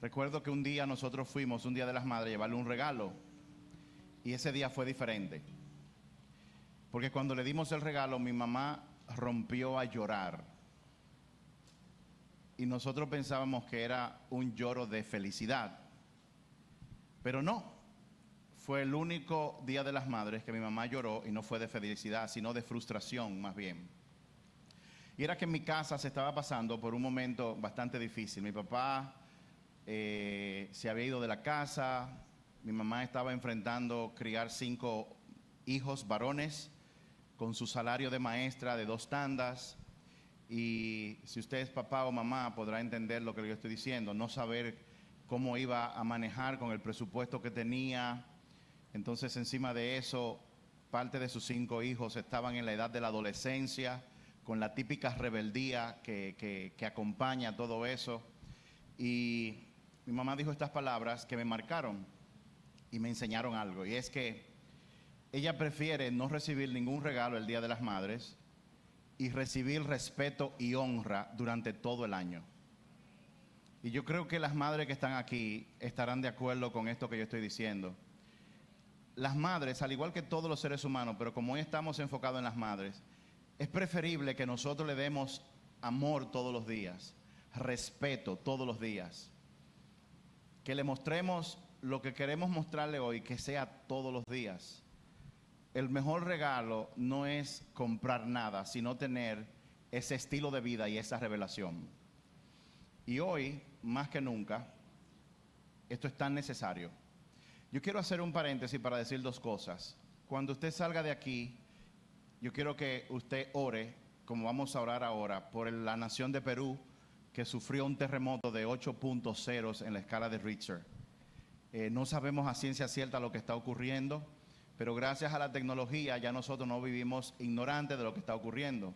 Recuerdo que un día nosotros fuimos, un día de las madres, a llevarle un regalo. Y ese día fue diferente. Porque cuando le dimos el regalo, mi mamá rompió a llorar. Y nosotros pensábamos que era un lloro de felicidad. Pero no. Fue el único día de las madres que mi mamá lloró y no fue de felicidad, sino de frustración más bien. Y era que en mi casa se estaba pasando por un momento bastante difícil. Mi papá se había ido de la casa, mi mamá estaba enfrentando criar 5 hijos varones con su salario de maestra de 2 tandas. Y si usted es papá o mamá podrá entender lo que yo estoy diciendo, no saber cómo iba a manejar con el presupuesto que tenía. Entonces encima de eso, parte de sus 5 hijos estaban en la edad de la adolescencia, con la típica rebeldía que acompaña todo eso. Y mi mamá dijo estas palabras que me marcaron y me enseñaron algo. Y es que ella prefiere no recibir ningún regalo el Día de las Madres y recibir respeto y honra durante todo el año. Y yo creo que las madres que están aquí estarán de acuerdo con esto que yo estoy diciendo. Las madres, al igual que todos los seres humanos, pero como hoy estamos enfocados en las madres, es preferible que nosotros le demos amor todos los días, respeto todos los días, que le mostremos lo que queremos mostrarle hoy, que sea todos los días. El mejor regalo no es comprar nada, sino tener ese estilo de vida y esa revelación. Y hoy, más que nunca, esto es tan necesario. Yo quiero hacer un paréntesis para decir 2 cosas. Cuando usted salga de aquí, yo quiero que usted ore, como vamos a orar ahora, por la nación de Perú, que sufrió un terremoto de 8.0 en la escala de Richter. No sabemos a ciencia cierta lo que está ocurriendo, pero gracias a la tecnología ya nosotros no vivimos ignorantes de lo que está ocurriendo.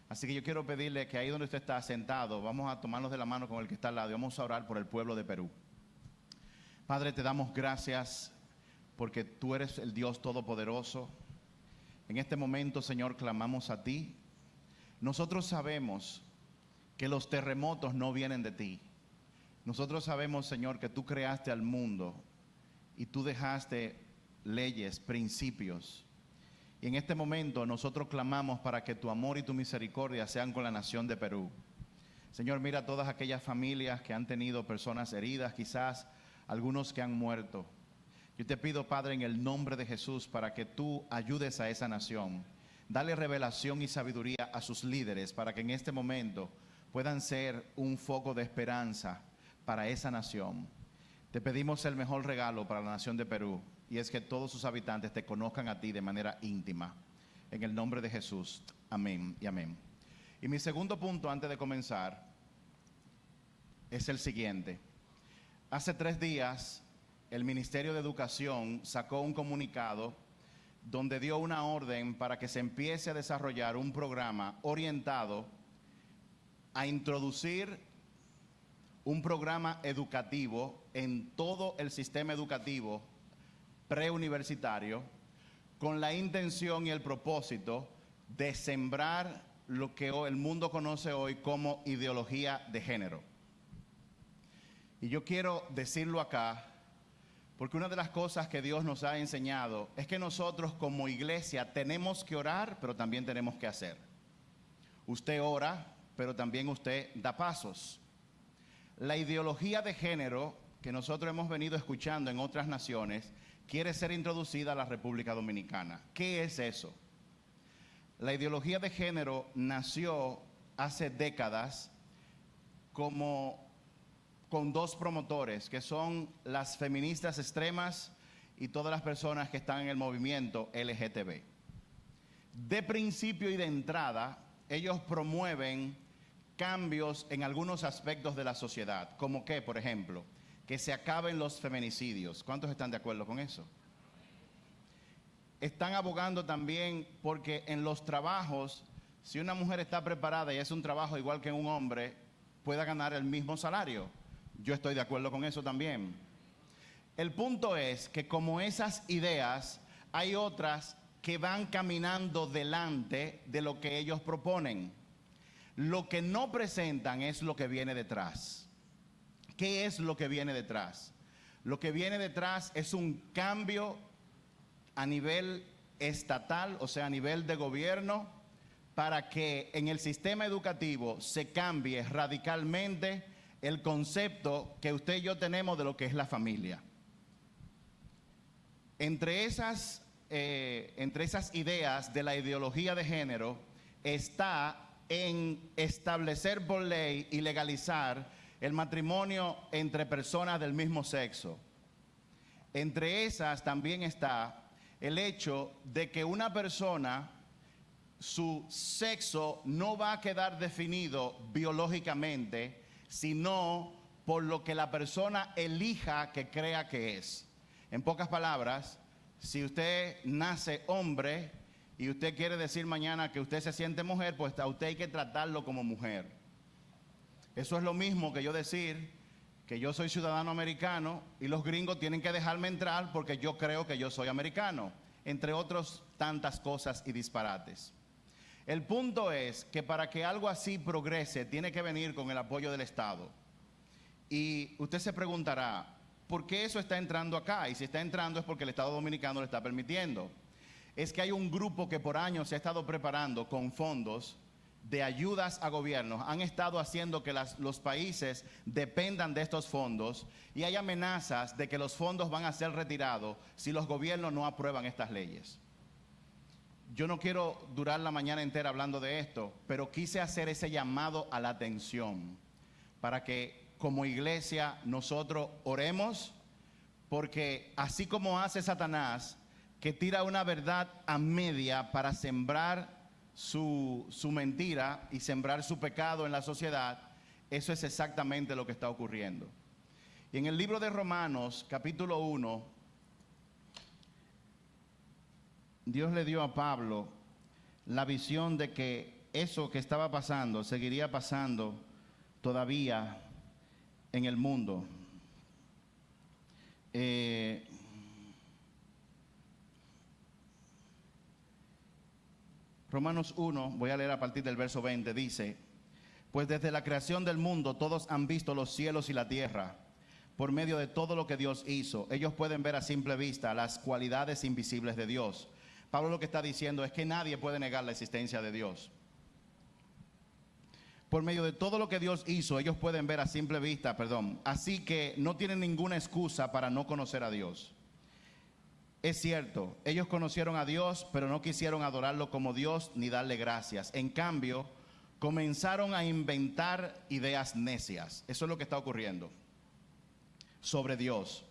Así que yo quiero pedirle que ahí donde usted está sentado, vamos a tomarnos de la mano con el que está al lado y vamos a orar por el pueblo de Perú. Padre, te damos gracias porque tú eres el Dios Todopoderoso. En este momento, Señor, clamamos a ti. Nosotros sabemos que los terremotos no vienen de ti. Nosotros sabemos, Señor, que tú creaste al mundo y tú dejaste leyes, principios. Y en este momento nosotros clamamos para que tu amor y tu misericordia sean con la nación de Perú. Señor, mira todas aquellas familias que han tenido personas heridas, quizás algunos que han muerto. Yo te pido, Padre, en el nombre de Jesús, para que tú ayudes a esa nación. Dale revelación y sabiduría a sus líderes para que en este momento puedan ser un foco de esperanza para esa nación. Te pedimos el mejor regalo para la nación de Perú, y es que todos sus habitantes te conozcan a ti de manera íntima. En el nombre de Jesús. Amén y amén. Y mi segundo punto antes de comenzar es el siguiente. Hace 3 días el Ministerio de Educación sacó un comunicado donde dio una orden para que se empiece a desarrollar un programa orientado a introducir un programa educativo en todo el sistema educativo preuniversitario con la intención y el propósito de sembrar lo que el mundo conoce hoy como ideología de género. Y yo quiero decirlo acá, porque una de las cosas que Dios nos ha enseñado es que nosotros como iglesia tenemos que orar, pero también tenemos que hacer. Usted ora, pero también usted da pasos. La ideología de género que nosotros hemos venido escuchando en otras naciones quiere ser introducida a la República Dominicana. ¿Qué es eso? La ideología de género nació hace décadas con 2 promotores, que son las feministas extremas y todas las personas que están en el movimiento LGTB. De principio y de entrada, ellos promueven cambios en algunos aspectos de la sociedad, como que, por ejemplo, que se acaben los feminicidios. ¿Cuántos están de acuerdo con eso? Están abogando también porque en los trabajos, si una mujer está preparada y es un trabajo igual que un hombre, pueda ganar el mismo salario. Yo estoy de acuerdo con eso también. El punto es que como esas ideas, hay otras que van caminando delante de lo que ellos proponen. Lo que no presentan es lo que viene detrás. ¿Qué es lo que viene detrás? Lo que viene detrás es un cambio a nivel estatal, o sea, a nivel de gobierno, para que en el sistema educativo se cambie radicalmente el concepto que usted y yo tenemos de lo que es la familia. Entre esas ideas de la ideología de género está en establecer por ley y legalizar el matrimonio entre personas del mismo sexo. Entre esas también está el hecho de que una persona, su sexo no va a quedar definido biológicamente, sino por lo que la persona elija que crea que es. En pocas palabras, si usted nace hombre y usted quiere decir mañana que usted se siente mujer, pues a usted hay que tratarlo como mujer. Eso es lo mismo que yo decir que yo soy ciudadano americano y los gringos tienen que dejarme entrar porque yo creo que yo soy americano, entre otras tantas cosas y disparates. El punto es que para que algo así progrese tiene que venir con el apoyo del Estado. Y usted se preguntará, ¿por qué eso está entrando acá? Y si está entrando es porque el Estado Dominicano lo está permitiendo. Es que hay un grupo que por años se ha estado preparando con fondos de ayudas a gobiernos, han estado haciendo que los países dependan de estos fondos y hay amenazas de que los fondos van a ser retirados si los gobiernos no aprueban estas leyes. Yo no quiero durar la mañana entera hablando de esto, pero quise hacer ese llamado a la atención para que como iglesia nosotros oremos, porque así como hace Satanás, que tira una verdad a media para sembrar su mentira y sembrar su pecado en la sociedad, eso es exactamente lo que está ocurriendo. Y en el libro de Romanos, capítulo 1, Dios le dio a Pablo la visión de que eso que estaba pasando seguiría pasando todavía en el mundo. Romanos 1, voy a leer a partir del verso 20, dice: pues desde la creación del mundo todos han visto los cielos y la tierra. Por medio de todo lo que Dios hizo, ellos pueden ver a simple vista las cualidades invisibles de Dios. Pablo lo que está diciendo es que nadie puede negar la existencia de Dios. Por medio de todo lo que Dios hizo, ellos pueden ver a simple vista, así que no tienen ninguna excusa para no conocer a Dios. Es cierto, ellos conocieron a Dios, pero no quisieron adorarlo como Dios ni darle gracias. En cambio, comenzaron a inventar ideas necias. Eso es lo que está ocurriendo sobre Dios.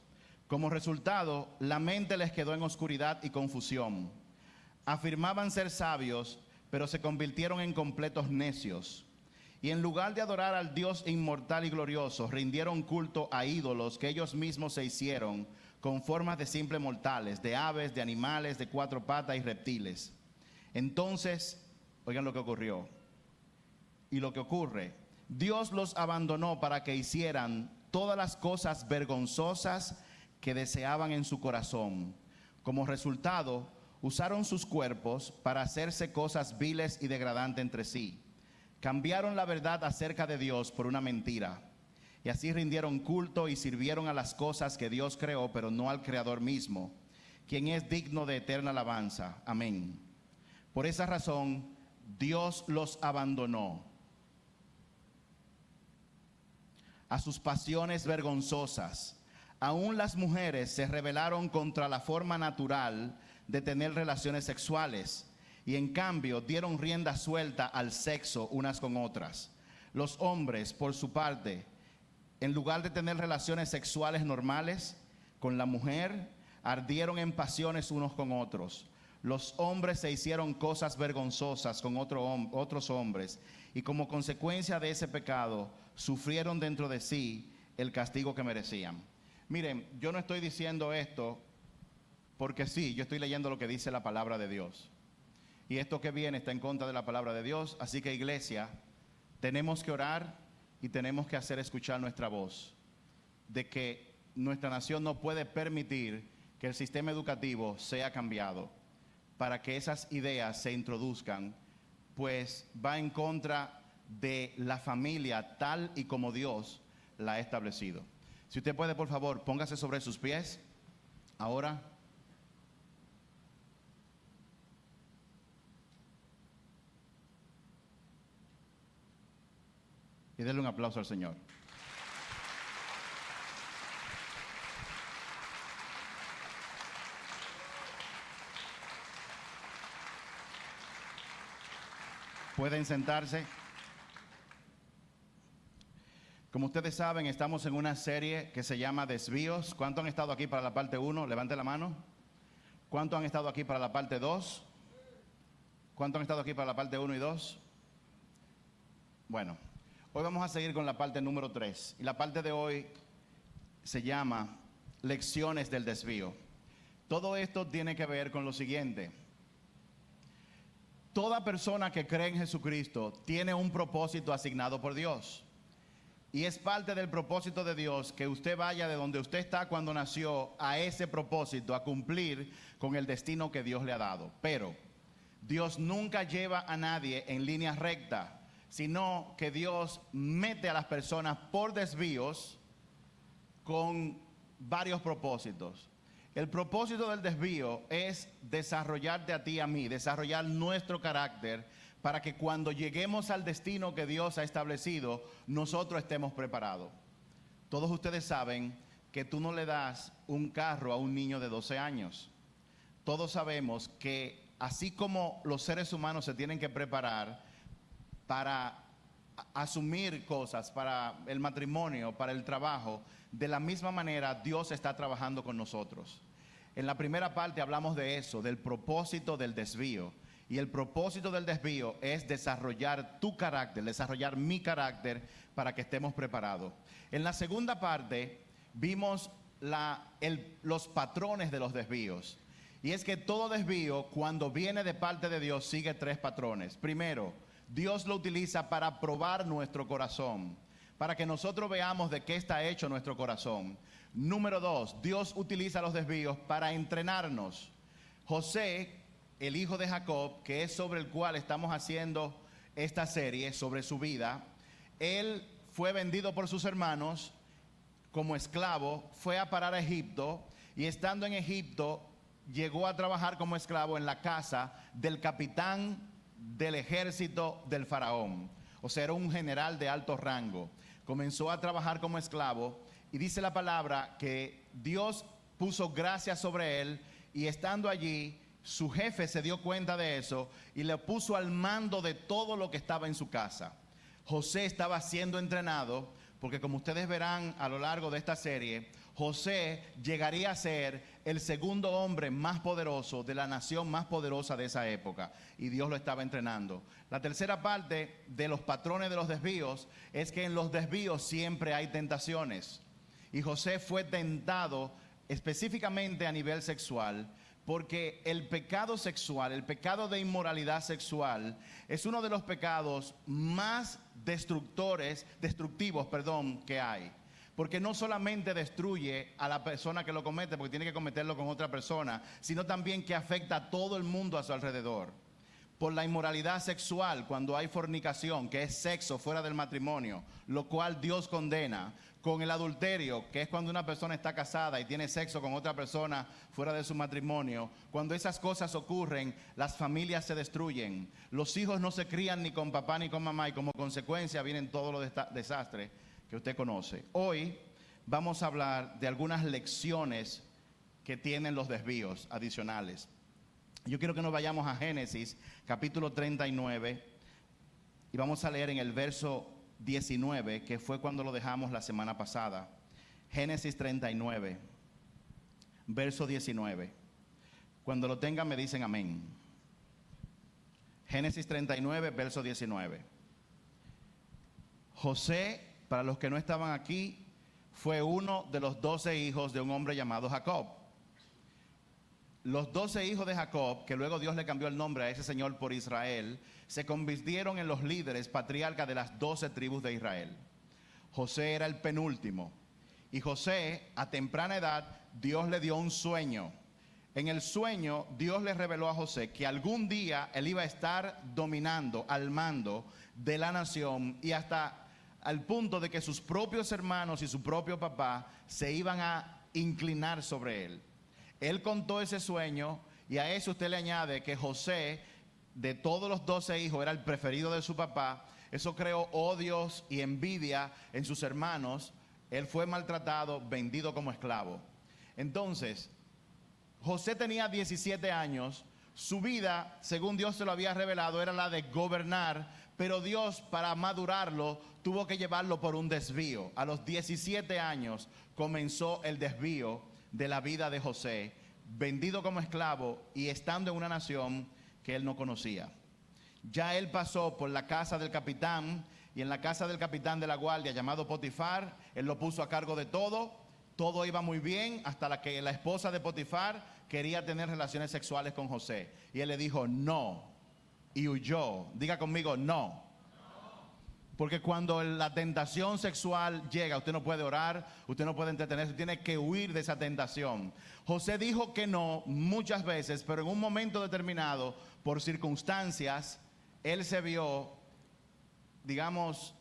Como resultado, la mente les quedó en oscuridad y confusión. Afirmaban ser sabios, pero se convirtieron en completos necios. Y en lugar de adorar al Dios inmortal y glorioso, rindieron culto a ídolos que ellos mismos se hicieron con formas de simples mortales, de aves, de animales, de cuatro patas y reptiles. Entonces, oigan lo que ocurrió. Y lo que ocurre, Dios los abandonó para que hicieran todas las cosas vergonzosas que deseaban en su corazón. Como resultado, usaron sus cuerpos para hacerse cosas viles y degradantes entre sí. Cambiaron la verdad acerca de Dios por una mentira. Y así rindieron culto y sirvieron a las cosas que Dios creó, pero no al Creador mismo, quien es digno de eterna alabanza. Amén. Por esa razón, Dios los abandonó a sus pasiones vergonzosas. Aún las mujeres se rebelaron contra la forma natural de tener relaciones sexuales y en cambio dieron rienda suelta al sexo unas con otras. Los hombres, por su parte, en lugar de tener relaciones sexuales normales con la mujer, ardieron en pasiones unos con otros. Los hombres se hicieron cosas vergonzosas con otros hombres y como consecuencia de ese pecado sufrieron dentro de sí el castigo que merecían. Miren, yo no estoy diciendo esto porque sí, yo estoy leyendo lo que dice la palabra de Dios. Y esto que viene está en contra de la palabra de Dios, así que iglesia, tenemos que orar y tenemos que hacer escuchar nuestra voz de que nuestra nación no puede permitir que el sistema educativo sea cambiado para que esas ideas se introduzcan, pues va en contra de la familia tal y como Dios la ha establecido. Si usted puede, por favor, póngase sobre sus pies. Ahora. Y denle un aplauso al Señor. Pueden sentarse. Como ustedes saben, estamos en una serie que se llama Desvíos. ¿Cuántos han estado aquí para la parte 1? Levante la mano. ¿Cuántos han estado aquí para la parte 2? ¿Cuántos han estado aquí para la parte 1 y 2? Bueno, hoy vamos a seguir con la parte número 3. Y la parte de hoy se llama Lecciones del Desvío. Todo esto tiene que ver con lo siguiente. Toda persona que cree en Jesucristo tiene un propósito asignado por Dios. Y es parte del propósito de Dios que usted vaya de donde usted está cuando nació a ese propósito, a cumplir con el destino que Dios le ha dado. Pero Dios nunca lleva a nadie en línea recta, sino que Dios mete a las personas por desvíos con varios propósitos. El propósito del desvío es desarrollarte a ti y a mí, desarrollar nuestro carácter para que cuando lleguemos al destino que Dios ha establecido, nosotros estemos preparados. Todos ustedes saben que tú no le das un carro a un niño de 12 años. Todos sabemos que así como los seres humanos se tienen que preparar para asumir cosas, para el matrimonio, para el trabajo, de la misma manera Dios está trabajando con nosotros. En la primera parte hablamos de eso, del propósito del desvío. Y el propósito del desvío es desarrollar tu carácter, desarrollar mi carácter para que estemos preparados. En la segunda parte vimos los patrones de los desvíos. Y es que todo desvío, cuando viene de parte de Dios, sigue 3 patrones. Primero, Dios lo utiliza para probar nuestro corazón, para que nosotros veamos de qué está hecho nuestro corazón. Número 2, Dios utiliza los desvíos para entrenarnos. José, el hijo de Jacob, que es sobre el cual estamos haciendo esta serie, sobre su vida, él fue vendido por sus hermanos como esclavo, fue a parar a Egipto y estando en Egipto llegó a trabajar como esclavo en la casa del capitán del ejército del faraón. O sea, era un general de alto rango. Comenzó a trabajar como esclavo y dice la palabra que Dios puso gracia sobre él y estando allí, su jefe se dio cuenta de eso y le puso al mando de todo lo que estaba en su casa. José estaba siendo entrenado porque, como ustedes verán a lo largo de esta serie, José llegaría a ser el segundo hombre más poderoso de la nación más poderosa de esa época, y Dios lo estaba entrenando. La tercera parte de los patrones de los desvíos es que en los desvíos siempre hay tentaciones, y José fue tentado específicamente a nivel sexual, porque el pecado sexual, el pecado de inmoralidad sexual, es uno de los pecados más destructivos, que hay. Porque no solamente destruye a la persona que lo comete, porque tiene que cometerlo con otra persona, sino también que afecta a todo el mundo a su alrededor. Por la inmoralidad sexual, cuando hay fornicación, que es sexo fuera del matrimonio, lo cual Dios condena. Con el adulterio, que es cuando una persona está casada y tiene sexo con otra persona fuera de su matrimonio. Cuando esas cosas ocurren, las familias se destruyen. Los hijos no se crían ni con papá ni con mamá y como consecuencia vienen todos los desastres que usted conoce. Hoy vamos a hablar de algunas lecciones que tienen los desvíos adicionales. Yo quiero que nos vayamos a Génesis capítulo 39 y vamos a leer en el verso 19, que fue cuando lo dejamos la semana pasada. Génesis 39, verso 19. Cuando lo tengan me dicen amén. Génesis 39, verso 19. José, para los que no estaban aquí, fue uno de los 12 hijos de un hombre llamado Jacob. Los 12 hijos de Jacob, que luego Dios le cambió el nombre a ese señor por Israel, se convirtieron en los líderes patriarcas de las 12 tribus de Israel. José era el penúltimo. Y José, a temprana edad, Dios le dio un sueño. En el sueño, Dios le reveló a José que algún día él iba a estar dominando, al mando de la nación y hasta al punto de que sus propios hermanos y su propio papá se iban a inclinar sobre él. Él contó ese sueño y a eso usted le añade que José, de todos los 12 hijos, era el preferido de su papá. Eso creó odios y envidia en sus hermanos. Él fue maltratado, vendido como esclavo. Entonces, José tenía 17 años. Su vida, según Dios se lo había revelado, era la de gobernar, pero Dios, para madurarlo, tuvo que llevarlo por un desvío. A los 17 años comenzó el desvío de la vida de José, vendido como esclavo y estando en una nación que él no conocía. Ya él pasó por la casa del capitán, y en la casa del capitán de la guardia llamado Potifar, él lo puso a cargo de todo. Todo iba muy bien hasta que la esposa de Potifar quería tener relaciones sexuales con José. Y él le dijo no, y huyó. Diga conmigo, no. Porque cuando la tentación sexual llega, usted no puede orar, usted no puede entretenerse, tiene que huir de esa tentación. José dijo que no muchas veces, pero en un momento determinado, por circunstancias, él se vio, digamos,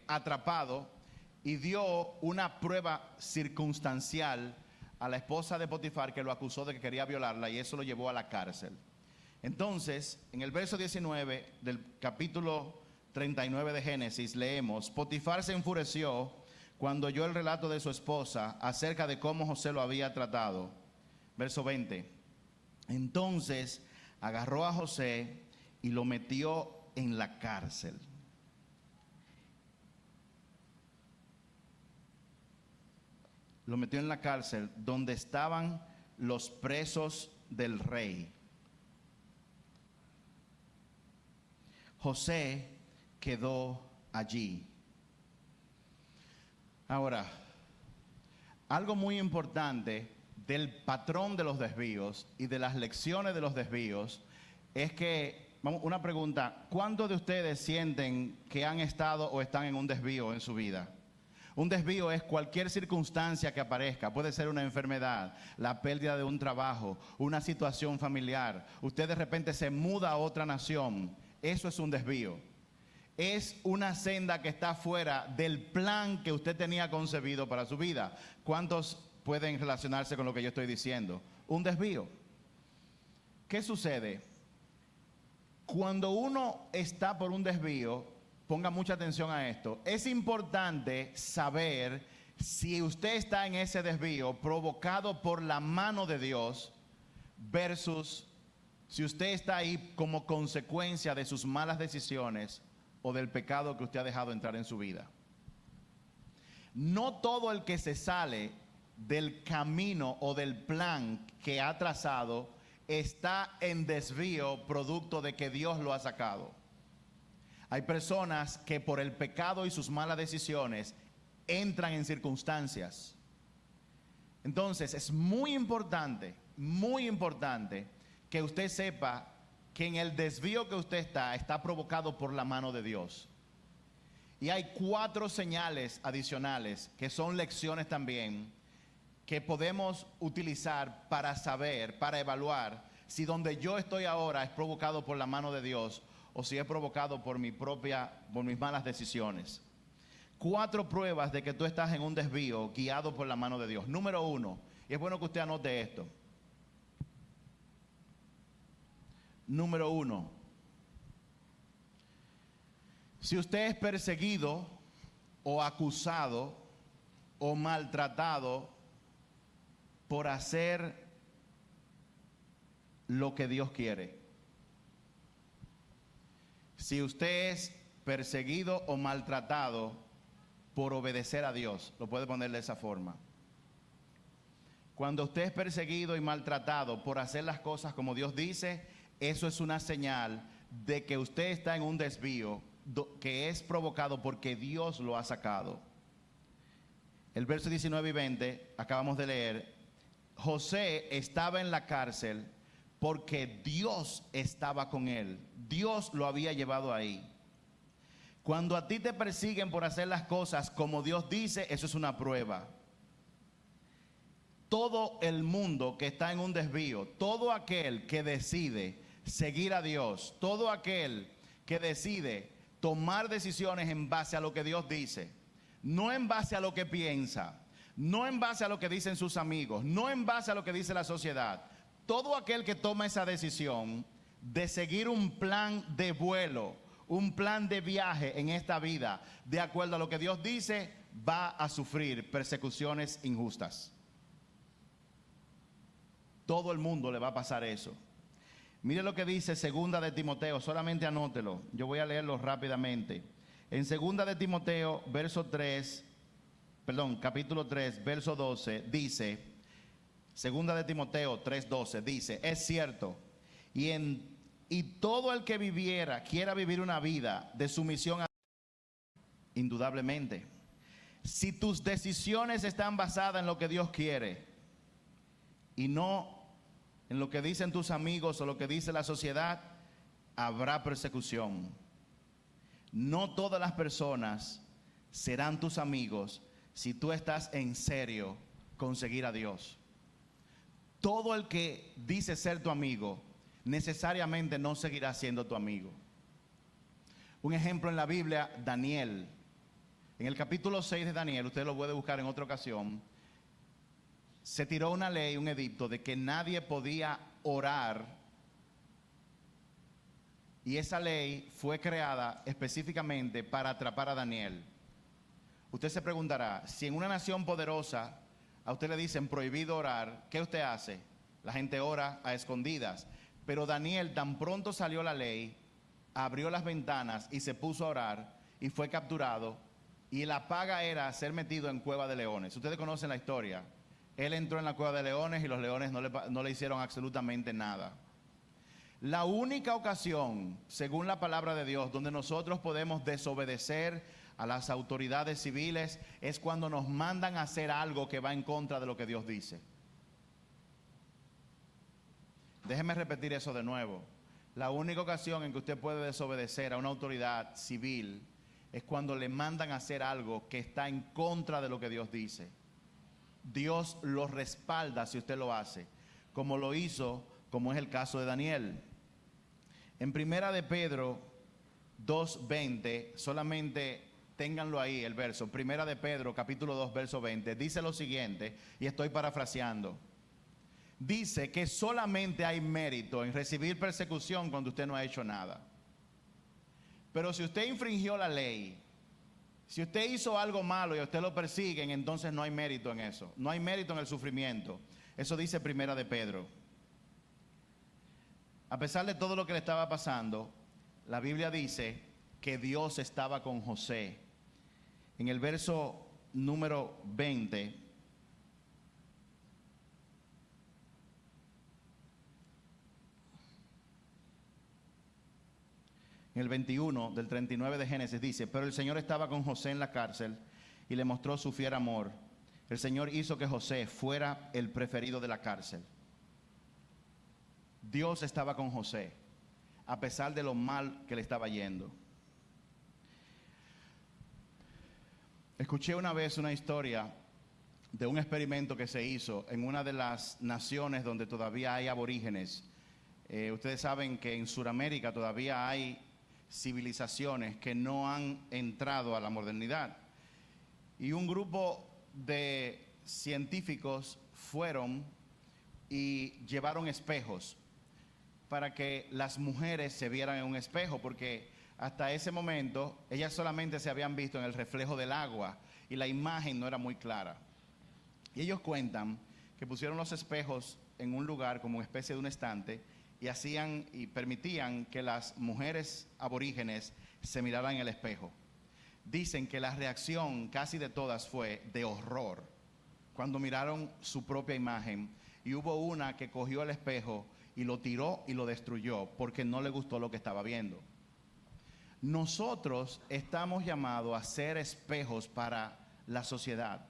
atrapado y dio una prueba circunstancial a la esposa de Potifar, que lo acusó de que quería violarla, y eso lo llevó a la cárcel. Entonces, en el verso 19 del capítulo 39 de Génesis leemos: Potifar se enfureció cuando oyó el relato de su esposa acerca de cómo José lo había tratado. Verso 20. Entonces agarró a José y lo metió en la cárcel. Lo metió en la cárcel donde estaban los presos del rey. José quedó allí. Ahora, algo muy importante del patrón de los desvíos y de las lecciones de los desvíos es que, una pregunta: ¿cuántos de ustedes sienten que han estado o están en un desvío en su vida? Un desvío es cualquier circunstancia que aparezca. Puede ser una enfermedad, la pérdida de un trabajo, una situación familiar. Usted de repente se muda a otra nación. Eso es un desvío. Es una senda que está fuera del plan que usted tenía concebido para su vida. ¿Cuántos pueden relacionarse con lo que yo estoy diciendo? Un desvío. ¿Qué sucede? Cuando uno está por un desvío, ponga mucha atención a esto, es importante saber si usted está en ese desvío provocado por la mano de Dios versus si usted está ahí como consecuencia de sus malas decisiones o del pecado que usted ha dejado entrar en su vida. No todo el que se sale del camino o del plan que ha trazado está en desvío producto de que Dios lo ha sacado. Hay personas que por el pecado y sus malas decisiones entran en circunstancias. Entonces es muy importante que usted sepa que en el desvío que usted está provocado por la mano de Dios. Y hay 4 señales adicionales que son lecciones también que podemos utilizar para saber, para evaluar si donde yo estoy ahora es provocado por la mano de Dios o si es provocado por mis malas decisiones. 4 pruebas de que tú estás en un desvío guiado por la mano de Dios. Número 1, y es bueno que usted anote esto. Número 1, si usted es perseguido o acusado o maltratado por hacer lo que Dios quiere. Si usted es perseguido o maltratado por obedecer a Dios, lo puede poner de esa forma. Cuando usted es perseguido y maltratado por hacer las cosas como Dios dice, eso es una señal de que usted está en un desvío que es provocado porque Dios lo ha sacado. El verso 19 y 20, acabamos de leer, José estaba en la cárcel porque Dios estaba con él. Dios lo había llevado ahí. Cuando a ti te persiguen por hacer las cosas como Dios dice, eso es una prueba. Todo el mundo que está en un desvío, todo aquel que decide seguir a Dios, todo aquel que decide tomar decisiones en base a lo que Dios dice, no en base a lo que piensa, no en base a lo que dicen sus amigos, no en base a lo que dice la sociedad. Todo aquel que toma esa decisión de seguir un plan de vuelo, un plan de viaje en esta vida, de acuerdo a lo que Dios dice, va a sufrir persecuciones injustas. Todo el mundo le va a pasar eso. Mire lo que dice Segunda de Timoteo, solamente anótelo, yo voy a leerlo rápidamente. En Segunda de Timoteo, capítulo 3, verso 12, dice, Segunda de Timoteo 3:12, dice, es cierto, y todo el que quiera vivir una vida de sumisión a Dios, indudablemente, si tus decisiones están basadas en lo que Dios quiere y no en lo que dicen tus amigos o lo que dice la sociedad, habrá persecución. No todas las personas serán tus amigos si tú estás en serio con seguir a Dios. Todo el que dice ser tu amigo necesariamente no seguirá siendo tu amigo. Un ejemplo en la Biblia, Daniel. En el capítulo 6 de Daniel, usted lo puede buscar en otra ocasión, se tiró una ley, un edicto de que nadie podía orar, y esa ley fue creada específicamente para atrapar a Daniel. Usted se preguntará, si en una nación poderosa a usted le dicen prohibido orar, ¿qué usted hace? La gente ora a escondidas. Pero Daniel, tan pronto salió la ley, abrió las ventanas y se puso a orar y fue capturado, y la paga era ser metido en cueva de leones. Ustedes conocen la historia. Él entró en la cueva de leones y los leones no le hicieron absolutamente nada. La única ocasión, según la palabra de Dios, donde nosotros podemos desobedecer a las autoridades civiles es cuando nos mandan a hacer algo que va en contra de lo que Dios dice. Déjeme repetir eso de nuevo. La única ocasión en que usted puede desobedecer a una autoridad civil es cuando le mandan a hacer algo que está en contra de lo que Dios dice. Dios lo respalda si usted lo hace, como lo hizo, como es el caso de Daniel. En Primera de Pedro 2:20, solamente ténganlo ahí el verso, Primera de Pedro capítulo 2 verso 20, dice lo siguiente, y estoy parafraseando. Dice que solamente hay mérito en recibir persecución cuando usted no ha hecho nada. Pero si usted infringió la ley, si usted hizo algo malo y a usted lo persiguen, entonces no hay mérito en eso. No hay mérito en el sufrimiento. Eso dice Primera de Pedro. A pesar de todo lo que le estaba pasando, la Biblia dice que Dios estaba con José. En el verso número 20, en el 21 del 39 de Génesis dice, pero el Señor estaba con José en la cárcel y le mostró su fiel amor. El Señor hizo que José fuera el preferido de la cárcel. Dios estaba con José, a pesar de lo mal que le estaba yendo. Escuché una vez una historia de un experimento que se hizo en una de las naciones donde todavía hay aborígenes. Ustedes saben que en Sudamérica todavía hay civilizaciones que no han entrado a la modernidad. Y un grupo de científicos fueron y llevaron espejos para que las mujeres se vieran en un espejo, porque hasta ese momento ellas solamente se habían visto en el reflejo del agua y la imagen no era muy clara. Y ellos cuentan que pusieron los espejos en un lugar como una especie de un estante y hacían y permitían que las mujeres aborígenes se miraran en el espejo. Dicen que la reacción casi de todas fue de horror cuando miraron su propia imagen, y hubo una que cogió el espejo y lo tiró y lo destruyó porque no le gustó lo que estaba viendo. Nosotros estamos llamados a ser espejos para la sociedad.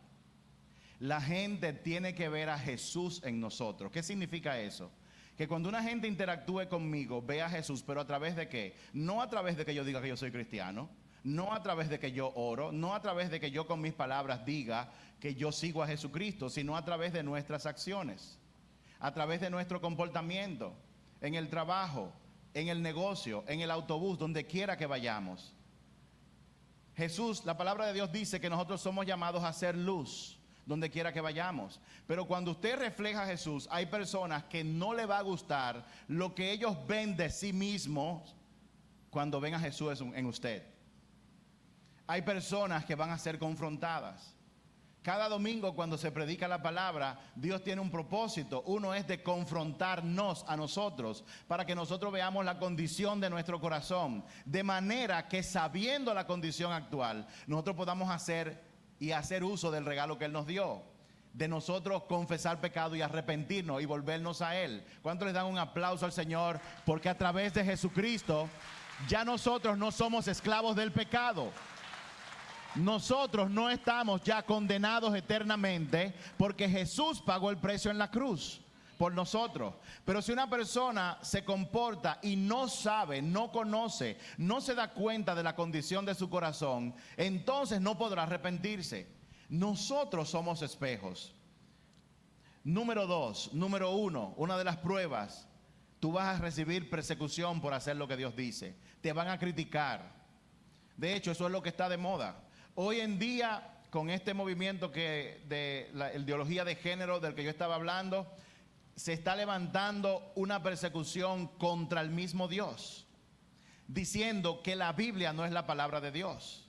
La gente tiene que ver a Jesús en nosotros. ¿Qué significa eso? Que cuando una gente interactúe conmigo, vea a Jesús, pero ¿a través de qué? No a través de que yo diga que yo soy cristiano, no a través de que yo oro, no a través de que yo con mis palabras diga que yo sigo a Jesucristo, sino a través de nuestras acciones, a través de nuestro comportamiento, en el trabajo, en el negocio, en el autobús, donde quiera que vayamos. Jesús, la palabra de Dios dice que nosotros somos llamados a ser luz donde quiera que vayamos. Pero cuando usted refleja a Jesús, hay personas que no le va a gustar lo que ellos ven de sí mismos cuando ven a Jesús en usted. Hay personas que van a ser confrontadas. Cada domingo cuando se predica la palabra, Dios tiene un propósito. Uno es de confrontarnos a nosotros para que nosotros veamos la condición de nuestro corazón, de manera que sabiendo la condición actual, nosotros podamos hacer uso del regalo que Él nos dio, de nosotros confesar pecado y arrepentirnos y volvernos a Él. ¿Cuántos les dan un aplauso al Señor? Porque a través de Jesucristo ya nosotros no somos esclavos del pecado. Nosotros no estamos ya condenados eternamente porque Jesús pagó el precio en la cruz por nosotros. Pero si una persona se comporta y no sabe, no conoce, no se da cuenta de la condición de su corazón, entonces no podrá arrepentirse. Nosotros somos espejos. Número 1, una de las pruebas, tú vas a recibir persecución por hacer lo que Dios dice. Te van a criticar. De hecho, eso es lo que está de moda. Hoy en día, con este movimiento de la ideología de género del que yo estaba hablando, se está levantando una persecución contra el mismo Dios, diciendo que la Biblia no es la palabra de Dios,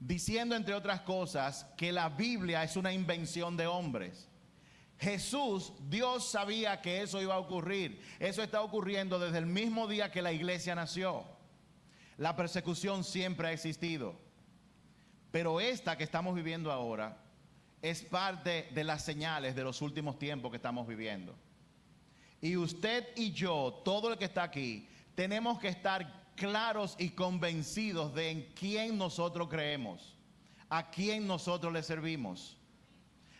diciendo entre otras cosas que la Biblia es una invención de hombres. Jesús, Dios sabía que eso iba a ocurrir. Eso está ocurriendo desde el mismo día que la iglesia nació. La persecución siempre ha existido. Pero esta que estamos viviendo ahora es parte de las señales de los últimos tiempos que estamos viviendo. Y usted y yo, todo el que está aquí, tenemos que estar claros y convencidos de en quién nosotros creemos, a quién nosotros le servimos.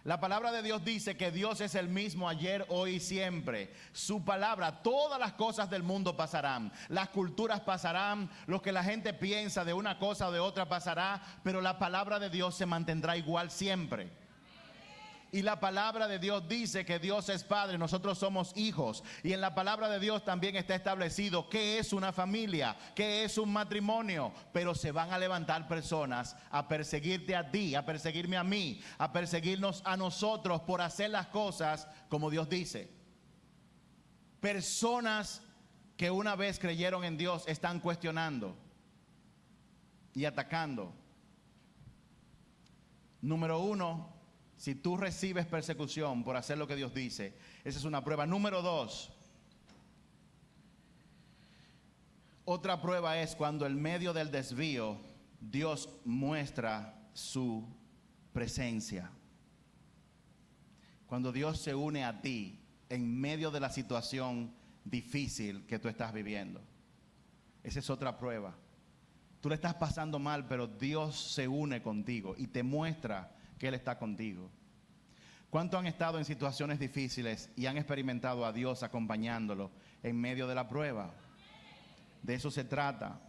La palabra de Dios dice que Dios es el mismo ayer, hoy y siempre. Su palabra, todas las cosas del mundo pasarán. Las culturas pasarán, lo que la gente piensa de una cosa o de otra pasará, pero la palabra de Dios se mantendrá igual siempre. Y la palabra de Dios dice que Dios es Padre, nosotros somos hijos. Y en la palabra de Dios también está establecido qué es una familia, qué es un matrimonio. Pero se van a levantar personas a perseguirte a ti, a perseguirme a mí, a perseguirnos a nosotros por hacer las cosas como Dios dice. Personas que una vez creyeron en Dios están cuestionando y atacando. Número 1. Si tú recibes persecución por hacer lo que Dios dice, esa es una prueba. Número 2, otra prueba es cuando en medio del desvío Dios muestra su presencia. Cuando Dios se une a ti en medio de la situación difícil que tú estás viviendo. Esa es otra prueba. Tú le estás pasando mal, pero Dios se une contigo y te muestra que Él está contigo. ¿Cuántos han estado en situaciones difíciles y han experimentado a Dios acompañándolo en medio de la prueba? De eso se trata.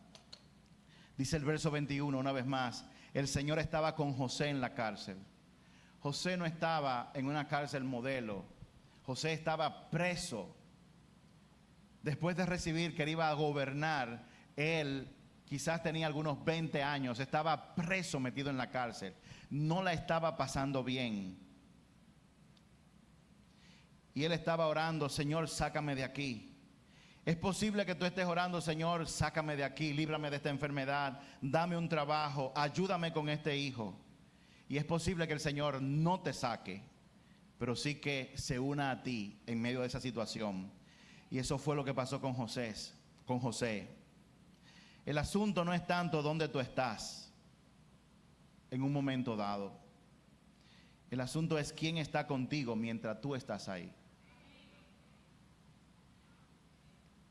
Dice el verso 21 una vez más, el Señor estaba con José en la cárcel. José no estaba en una cárcel modelo. José estaba preso. Después de recibir que él iba a gobernar, él quizás tenía algunos 20 años, estaba preso, metido en la cárcel. No la estaba pasando bien. Y él estaba orando, Señor, sácame de aquí. Es posible que tú estés orando, Señor, sácame de aquí, líbrame de esta enfermedad, dame un trabajo, ayúdame con este hijo. Y es posible que el Señor no te saque, pero sí que se una a ti en medio de esa situación. Y eso fue lo que pasó con José. El asunto no es tanto dónde tú estás en un momento dado. El asunto es quién está contigo mientras tú estás ahí.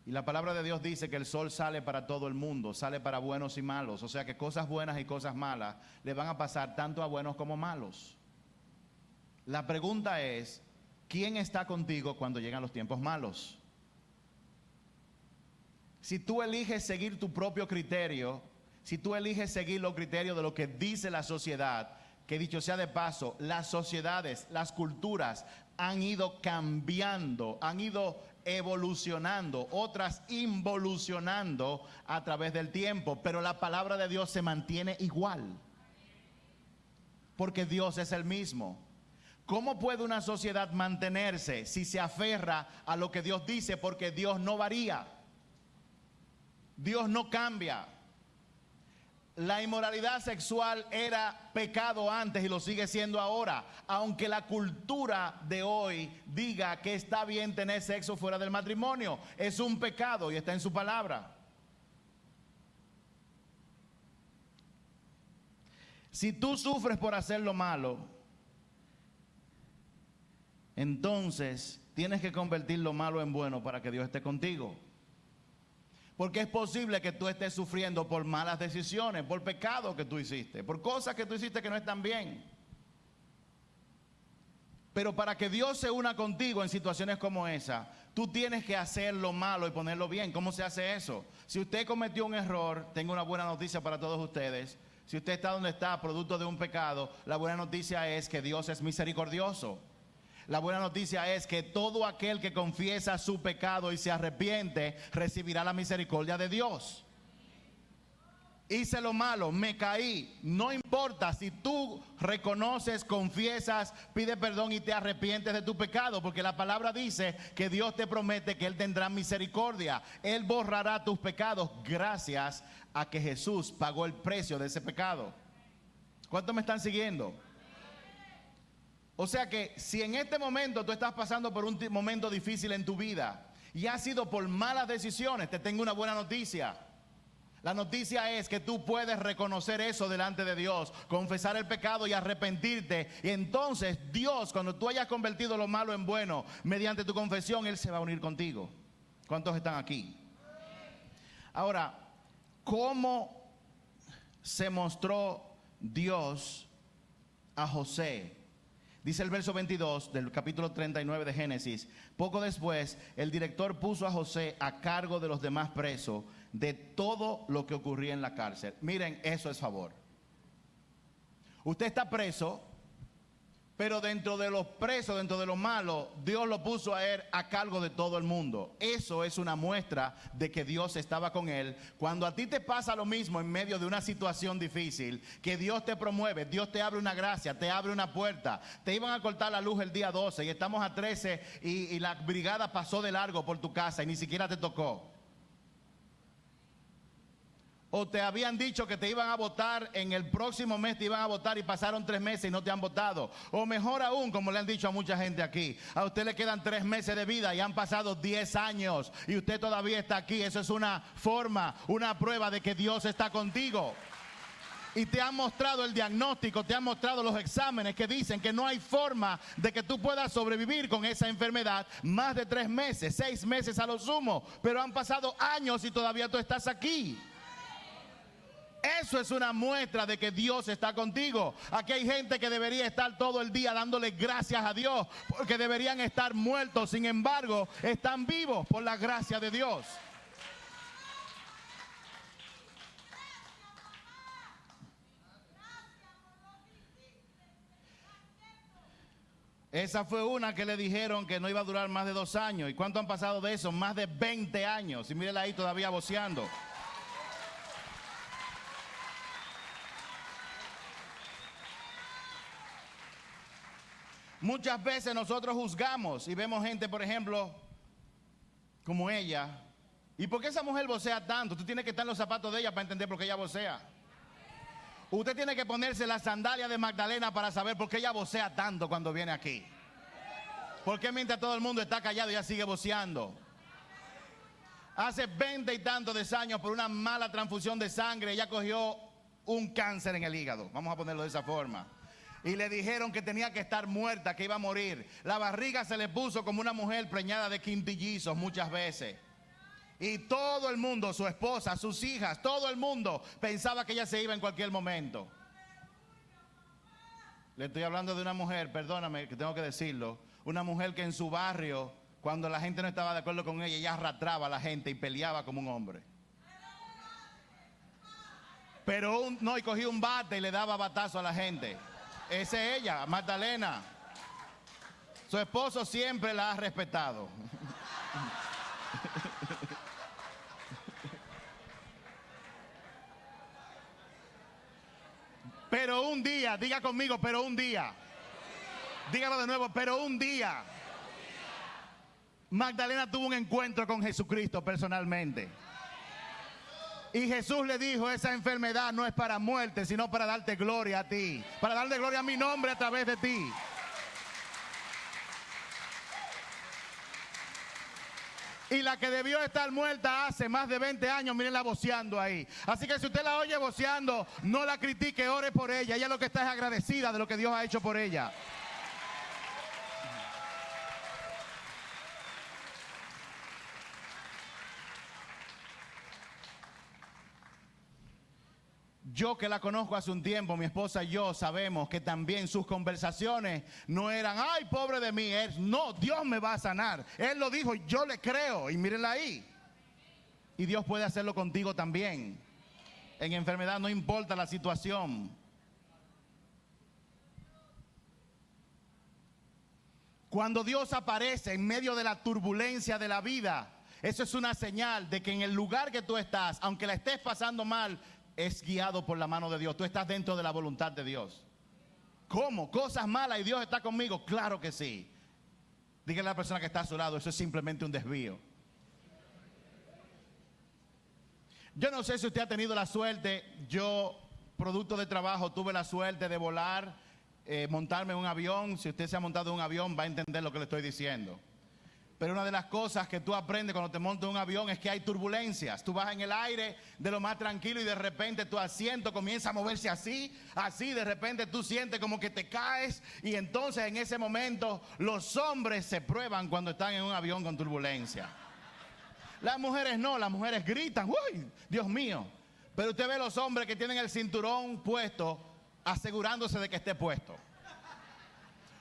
Y la palabra de Dios dice que el sol sale para todo el mundo, sale para buenos y malos. O sea que cosas buenas y cosas malas le van a pasar tanto a buenos como malos. La pregunta es, ¿quién está contigo cuando llegan los tiempos malos? Si tú eliges seguir tu propio criterio, si tú eliges seguir los criterios de lo que dice la sociedad, que dicho sea de paso, las sociedades, las culturas han ido cambiando, han ido evolucionando, otras involucionando a través del tiempo, pero la palabra de Dios se mantiene igual, porque Dios es el mismo. ¿Cómo puede una sociedad mantenerse si se aferra a lo que Dios dice? Porque Dios no varía, Dios no cambia. La inmoralidad sexual era pecado antes y lo sigue siendo ahora, aunque la cultura de hoy diga que está bien tener sexo fuera del matrimonio. Es un pecado y está en su palabra. Si tú sufres por hacer lo malo, entonces tienes que convertir lo malo en bueno para que Dios esté contigo. Porque es posible que tú estés sufriendo por malas decisiones, por pecados que tú hiciste, por cosas que tú hiciste que no están bien. Pero para que Dios se una contigo en situaciones como esa, tú tienes que hacer lo malo y ponerlo bien. ¿Cómo se hace eso? Si usted cometió un error, tengo una buena noticia para todos ustedes. Si usted está donde está, producto de un pecado, la buena noticia es que Dios es misericordioso. La buena noticia es que todo aquel que confiesa su pecado y se arrepiente, recibirá la misericordia de Dios. Hice lo malo, me caí, no importa si tú reconoces, confiesas, pide perdón y te arrepientes de tu pecado, porque la palabra dice que Dios te promete que Él tendrá misericordia. Él borrará tus pecados gracias a que Jesús pagó el precio de ese pecado. ¿Cuántos me están siguiendo? O sea que si en este momento tú estás pasando por un momento difícil en tu vida y ha sido por malas decisiones, te tengo una buena noticia. La noticia es que tú puedes reconocer eso delante de Dios, confesar el pecado y arrepentirte. Y entonces Dios, cuando tú hayas convertido lo malo en bueno, mediante tu confesión, Él se va a unir contigo. ¿Cuántos están aquí? Ahora, ¿cómo se mostró Dios a José? Dice el verso 22 del capítulo 39 de Génesis: poco después, el director puso a José a cargo de los demás presos de todo lo que ocurría en la cárcel. Miren, eso es favor. Usted está preso, pero dentro de los presos, dentro de lo malo, Dios lo puso a él a cargo de todo el mundo. Eso es una muestra de que Dios estaba con él. Cuando a ti te pasa lo mismo en medio de una situación difícil, que Dios te promueve, Dios te abre una gracia, te abre una puerta. Te iban a cortar la luz el día 12 y estamos a 13 y la brigada pasó de largo por tu casa y ni siquiera te tocó. O te habían dicho que te iban a votar en el próximo mes, te iban a votar y pasaron 3 meses y no te han votado. O mejor aún, como le han dicho a mucha gente aquí, a usted le quedan 3 meses de vida y han pasado 10 años y usted todavía está aquí. Eso es una forma, una prueba de que Dios está contigo. Y te han mostrado el diagnóstico, te han mostrado los exámenes que dicen que no hay forma de que tú puedas sobrevivir con esa enfermedad más de 3 meses, 6 meses a lo sumo. Pero han pasado años y todavía tú estás aquí. Eso es una muestra de que Dios está contigo. Aquí hay gente que debería estar todo el día dándole gracias a Dios, porque deberían estar muertos. Sin embargo, están vivos por la gracia de Dios. Esa fue una que le dijeron que no iba a durar más de 2 años. ¿Y cuánto han pasado de eso? Más de 20 años. Y mírela ahí todavía voceando. Muchas veces nosotros juzgamos y vemos gente, por ejemplo, como ella. ¿Y por qué esa mujer vocea tanto? Tú tienes que estar en los zapatos de ella para entender por qué ella vocea. Usted tiene que ponerse la sandalia de Magdalena para saber por qué ella vocea tanto cuando viene aquí. ¿Por qué mientras todo el mundo está callado ella sigue voceando? Hace 20 y tantos de años, por una mala transfusión de sangre, ella cogió un cáncer en el hígado. Vamos a ponerlo de esa forma. Y le dijeron que tenía que estar muerta, que iba a morir. La barriga se le puso como una mujer preñada de quintillizos muchas veces. Y todo el mundo, su esposa, sus hijas, todo el mundo pensaba que ella se iba en cualquier momento. Le estoy hablando de una mujer, perdóname que tengo que decirlo, una mujer que en su barrio, cuando la gente no estaba de acuerdo con ella, ella arrastraba a la gente y peleaba como un hombre. Pero y cogía un bate y le daba batazo a la gente. Esa es ella, Magdalena. Su esposo siempre la ha respetado. Pero un día, diga conmigo, pero un día. Dígalo de nuevo, pero un día. Magdalena tuvo un encuentro con Jesucristo personalmente. Y Jesús le dijo, esa enfermedad no es para muerte, sino para darte gloria a ti. Para darle gloria a mi nombre a través de ti. Y la que debió estar muerta hace más de 20 años, mírenla voceando ahí. Así que si usted la oye voceando, no la critique, ore por ella. Ella lo que está es agradecida de lo que Dios ha hecho por ella. Yo que la conozco hace un tiempo, mi esposa y yo sabemos que también sus conversaciones no eran, ay, pobre de mí, no, Dios me va a sanar. Él lo dijo, yo le creo, y mírenla ahí. Y Dios puede hacerlo contigo también. En enfermedad no importa la situación. Cuando Dios aparece en medio de la turbulencia de la vida, eso es una señal de que en el lugar que tú estás, aunque la estés pasando mal, es guiado por la mano de Dios. Tú estás dentro de la voluntad de Dios. ¿Cómo? ¿Cosas malas y Dios está conmigo? Claro que sí. Dígale a la persona que está a su lado, eso es simplemente un desvío. Yo no sé si usted ha tenido la suerte, yo, producto de trabajo, tuve la suerte de volar, montarme en un avión. Si usted se ha montado en un avión, va a entender lo que le estoy diciendo. Pero una de las cosas que tú aprendes cuando te montas en un avión es que hay turbulencias. Tú vas en el aire de lo más tranquilo y de repente tu asiento comienza a moverse así, de repente tú sientes como que te caes y entonces en ese momento los hombres se prueban cuando están en un avión con turbulencia. Las mujeres no, las mujeres gritan, ¡uy, Dios mío! Pero usted ve los hombres que tienen el cinturón puesto asegurándose de que esté puesto.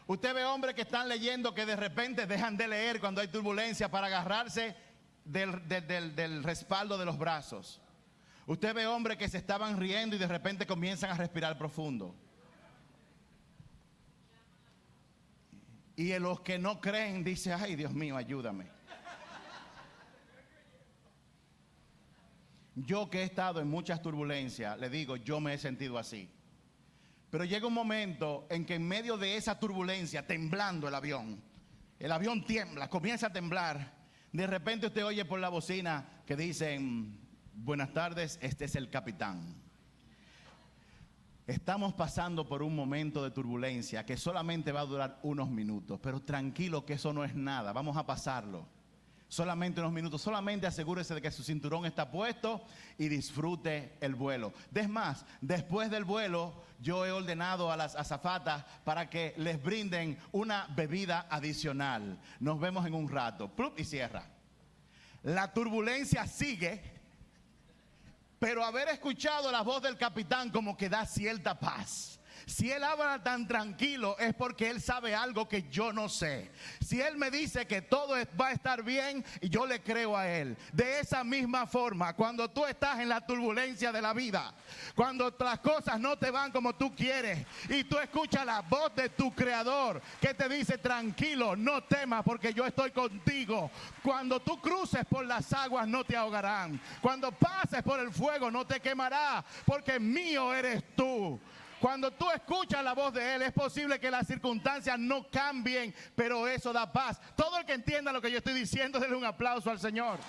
Usted ve hombres que están leyendo que de repente dejan de leer cuando hay turbulencia para agarrarse del respaldo de los brazos. Usted ve hombres que se estaban riendo y de repente comienzan a respirar profundo. Y en los que no creen dice, ay Dios mío, ayúdame. Yo que he estado en muchas turbulencias, le digo, yo me he sentido así. Pero llega un momento en que en medio de esa turbulencia, temblando el avión tiembla, comienza a temblar. De repente usted oye por la bocina que dicen, buenas tardes, este es el capitán. Estamos pasando por un momento de turbulencia que solamente va a durar unos minutos, pero tranquilo que eso no es nada, vamos a pasarlo. Solamente unos minutos, solamente asegúrese de que su cinturón está puesto y disfrute el vuelo. Es más, después del vuelo, yo he ordenado a las azafatas para que les brinden una bebida adicional. Nos vemos en un rato. ¡Plup! Y cierra. La turbulencia sigue, pero haber escuchado la voz del capitán como que da cierta paz. Si él habla tan tranquilo es porque él sabe algo que yo no sé. Si él me dice que todo va a estar bien, yo le creo a él. De esa misma forma, cuando tú estás en la turbulencia de la vida, cuando las cosas no te van como tú quieres y tú escuchas la voz de tu creador que te dice tranquilo, no temas porque yo estoy contigo. Cuando tú cruces por las aguas no te ahogarán. Cuando pases por el fuego no te quemará porque mío eres tú. Cuando tú escuchas la voz de Él, es posible que las circunstancias no cambien, pero eso da paz. Todo el que entienda lo que yo estoy diciendo, denle un aplauso al Señor.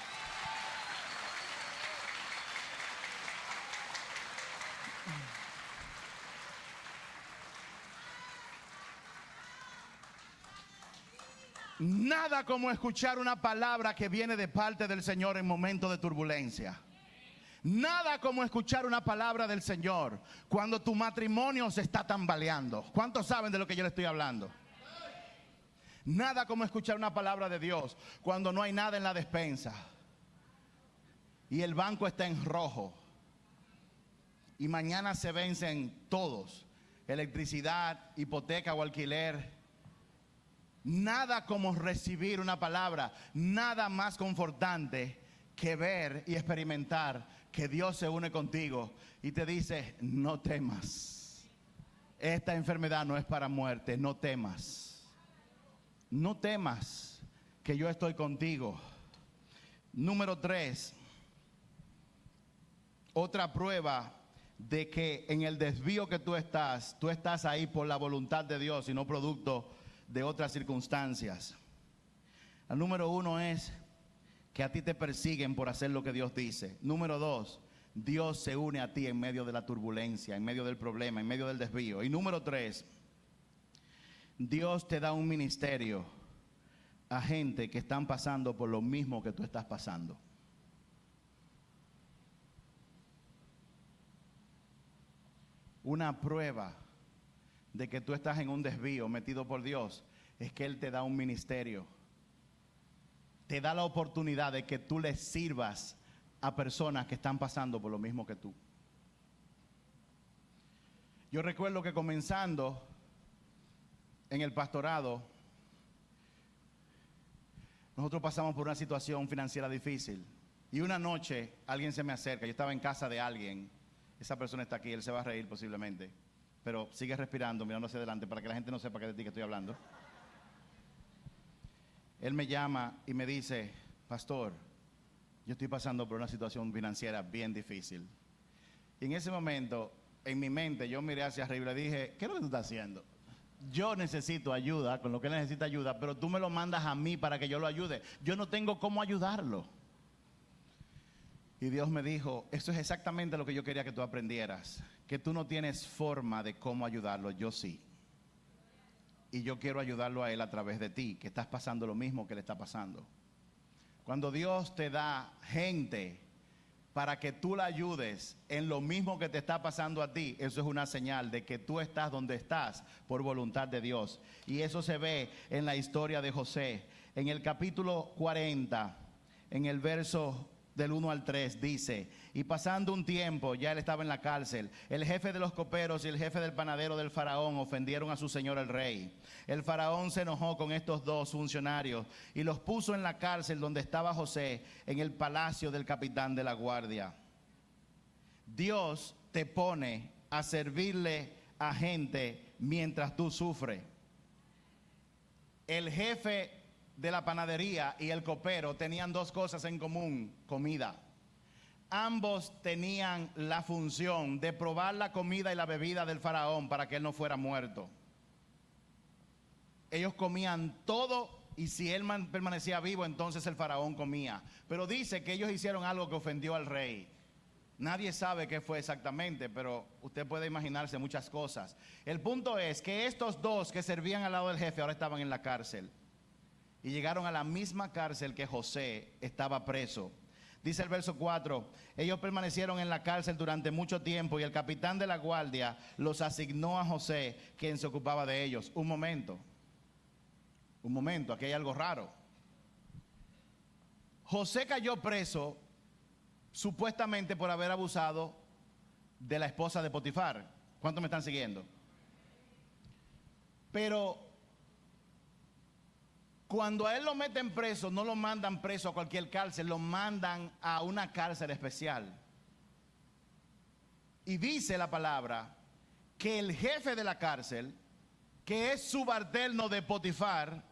Nada como escuchar una palabra que viene de parte del Señor en momentos de turbulencia. Nada como escuchar una palabra del Señor cuando tu matrimonio se está tambaleando. ¿Cuántos saben de lo que yo le estoy hablando? Nada como escuchar una palabra de Dios cuando no hay nada en la despensa y el banco está en rojo y mañana se vencen todos, electricidad, hipoteca o alquiler. Nada como recibir una palabra, nada más confortante que ver y experimentar que Dios se une contigo y te dice, no temas. Esta enfermedad no es para muerte, no temas. No temas. que yo estoy contigo. Número 3, otra prueba de que en el desvío que tú estás ahí por la voluntad de Dios y no producto de otras circunstancias. El número 1 es que a ti te persiguen por hacer lo que Dios dice. Número 2, Dios se une a ti en medio de la turbulencia, en medio del problema, en medio del desvío. Y número 3, Dios te da un ministerio a gente que están pasando por lo mismo que tú estás pasando. Una prueba de que tú estás en un desvío metido por Dios es que Él te da un ministerio. Te da la oportunidad de que tú les sirvas a personas que están pasando por lo mismo que tú. Yo recuerdo que comenzando en el pastorado, nosotros pasamos por una situación financiera difícil. Y una noche alguien se me acerca, yo estaba en casa de alguien, esa persona está aquí, él se va a reír posiblemente, pero sigue respirando, mirando hacia adelante para que la gente no sepa que de ti que estoy hablando. Él me llama y me dice: pastor, yo estoy pasando por una situación financiera bien difícil. Y en ese momento, en mi mente, yo miré hacia arriba y le dije: ¿qué es lo que tú estás haciendo? Yo necesito ayuda, con lo que él necesita ayuda, pero tú me lo mandas a mí para que yo lo ayude. Yo no tengo cómo ayudarlo. Y Dios me dijo: eso es exactamente lo que yo quería que tú aprendieras, que tú no tienes forma de cómo ayudarlo, yo sí. Y yo quiero ayudarlo a él a través de ti, que estás pasando lo mismo que le está pasando. Cuando Dios te da gente para que tú la ayudes en lo mismo que te está pasando a ti, eso es una señal de que tú estás donde estás por voluntad de Dios. Y eso se ve en la historia de José. En el capítulo 40, en el verso del 1 al 3 dice: y pasando un tiempo, ya él estaba en la cárcel, el jefe de los coperos y el jefe del panadero del faraón ofendieron a su señor el rey. El faraón se enojó con estos dos funcionarios y los puso en la cárcel donde estaba José, en el palacio del capitán de la guardia. Dios te pone a servirle a gente mientras tú sufres. El jefe de la panadería y el copero tenían dos cosas en común: comida. Ambos tenían la función de probar la comida y la bebida del faraón para que él no fuera muerto. Ellos comían todo, y si él permanecía vivo, entonces el faraón comía. Pero dice que ellos hicieron algo que ofendió al rey. Nadie sabe qué fue exactamente, pero usted puede imaginarse muchas cosas. El punto es que estos dos que servían al lado del jefe ahora estaban en la cárcel. Y llegaron a la misma cárcel que José estaba preso. Dice el verso 4: ellos permanecieron en la cárcel durante mucho tiempo y el capitán de la guardia los asignó a José, quien se ocupaba de ellos. Un momento, aquí hay algo raro. José cayó preso supuestamente por haber abusado de la esposa de Potifar. ¿Cuántos me están siguiendo? Pero cuando a él lo meten preso, no lo mandan preso a cualquier cárcel, lo mandan a una cárcel especial. Y dice la palabra que el jefe de la cárcel, que es subalterno de Potifar,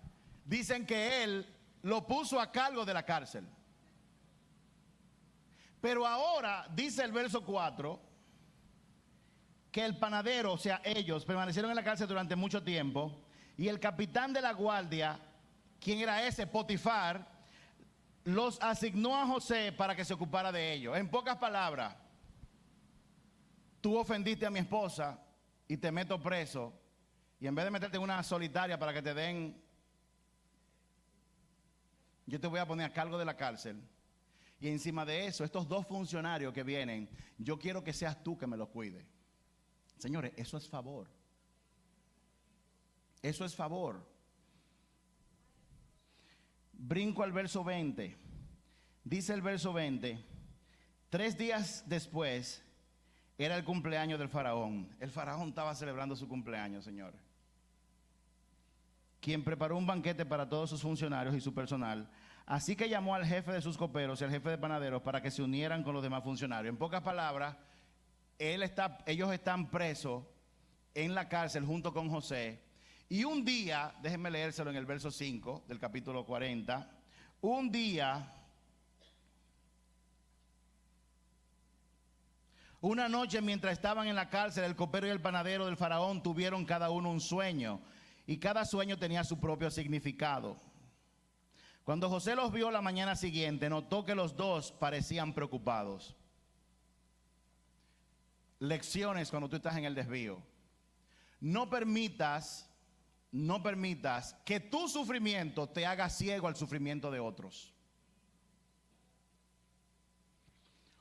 dicen que él lo puso a cargo de la cárcel. Pero ahora dice el verso 4 que el panadero, o sea, ellos permanecieron en la cárcel durante mucho tiempo, y el capitán de la guardia, ¿quién era ese? Potifar, los asignó a José para que se ocupara de ellos. En pocas palabras: tú ofendiste a mi esposa y te meto preso, y en vez de meterte en una solitaria para que te den, yo te voy a poner a cargo de la cárcel. Y encima de eso, estos dos funcionarios que vienen, yo quiero que seas tú que me los cuide. Señores, eso es favor. Eso es favor. Brinco al verso 20. Dice el verso 20: 3 días después era el cumpleaños del faraón. El faraón estaba celebrando su cumpleaños, señores, quien preparó un banquete para todos sus funcionarios y su personal. Así que llamó al jefe de sus coperos y al jefe de panaderos para que se unieran con los demás funcionarios. En pocas palabras, ellos están presos en la cárcel junto con José, Y un día, déjenme leérselo en el verso 5 del capítulo 40, un día, una noche mientras estaban en la cárcel, el copero y el panadero del faraón tuvieron cada uno un sueño, y cada sueño tenía su propio significado. Cuando José los vio la mañana siguiente, notó que los dos parecían preocupados. Lecciones cuando tú estás en el desvío. No permitas que tu sufrimiento te haga ciego al sufrimiento de otros.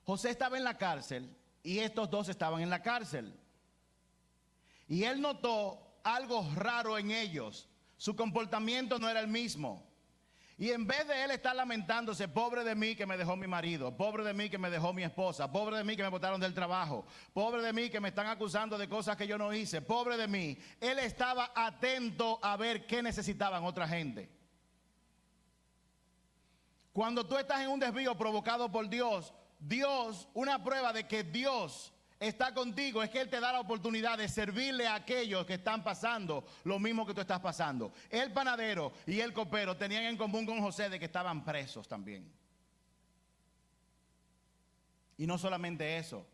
José estaba en la cárcel y estos dos estaban en la cárcel. Y él notó algo raro en ellos. Su comportamiento no era el mismo. Y en vez de él estar lamentándose, pobre de mí que me dejó mi marido, pobre de mí que me dejó mi esposa, pobre de mí que me botaron del trabajo, pobre de mí que me están acusando de cosas que yo no hice, pobre de mí, él estaba atento a ver qué necesitaban otra gente. Cuando tú estás en un desvío provocado por Dios, una prueba de que Dios está contigo es que Él te da la oportunidad de servirle a aquellos que están pasando lo mismo que tú estás pasando. El panadero y el copero tenían en común con José de que estaban presos también. Y no solamente eso,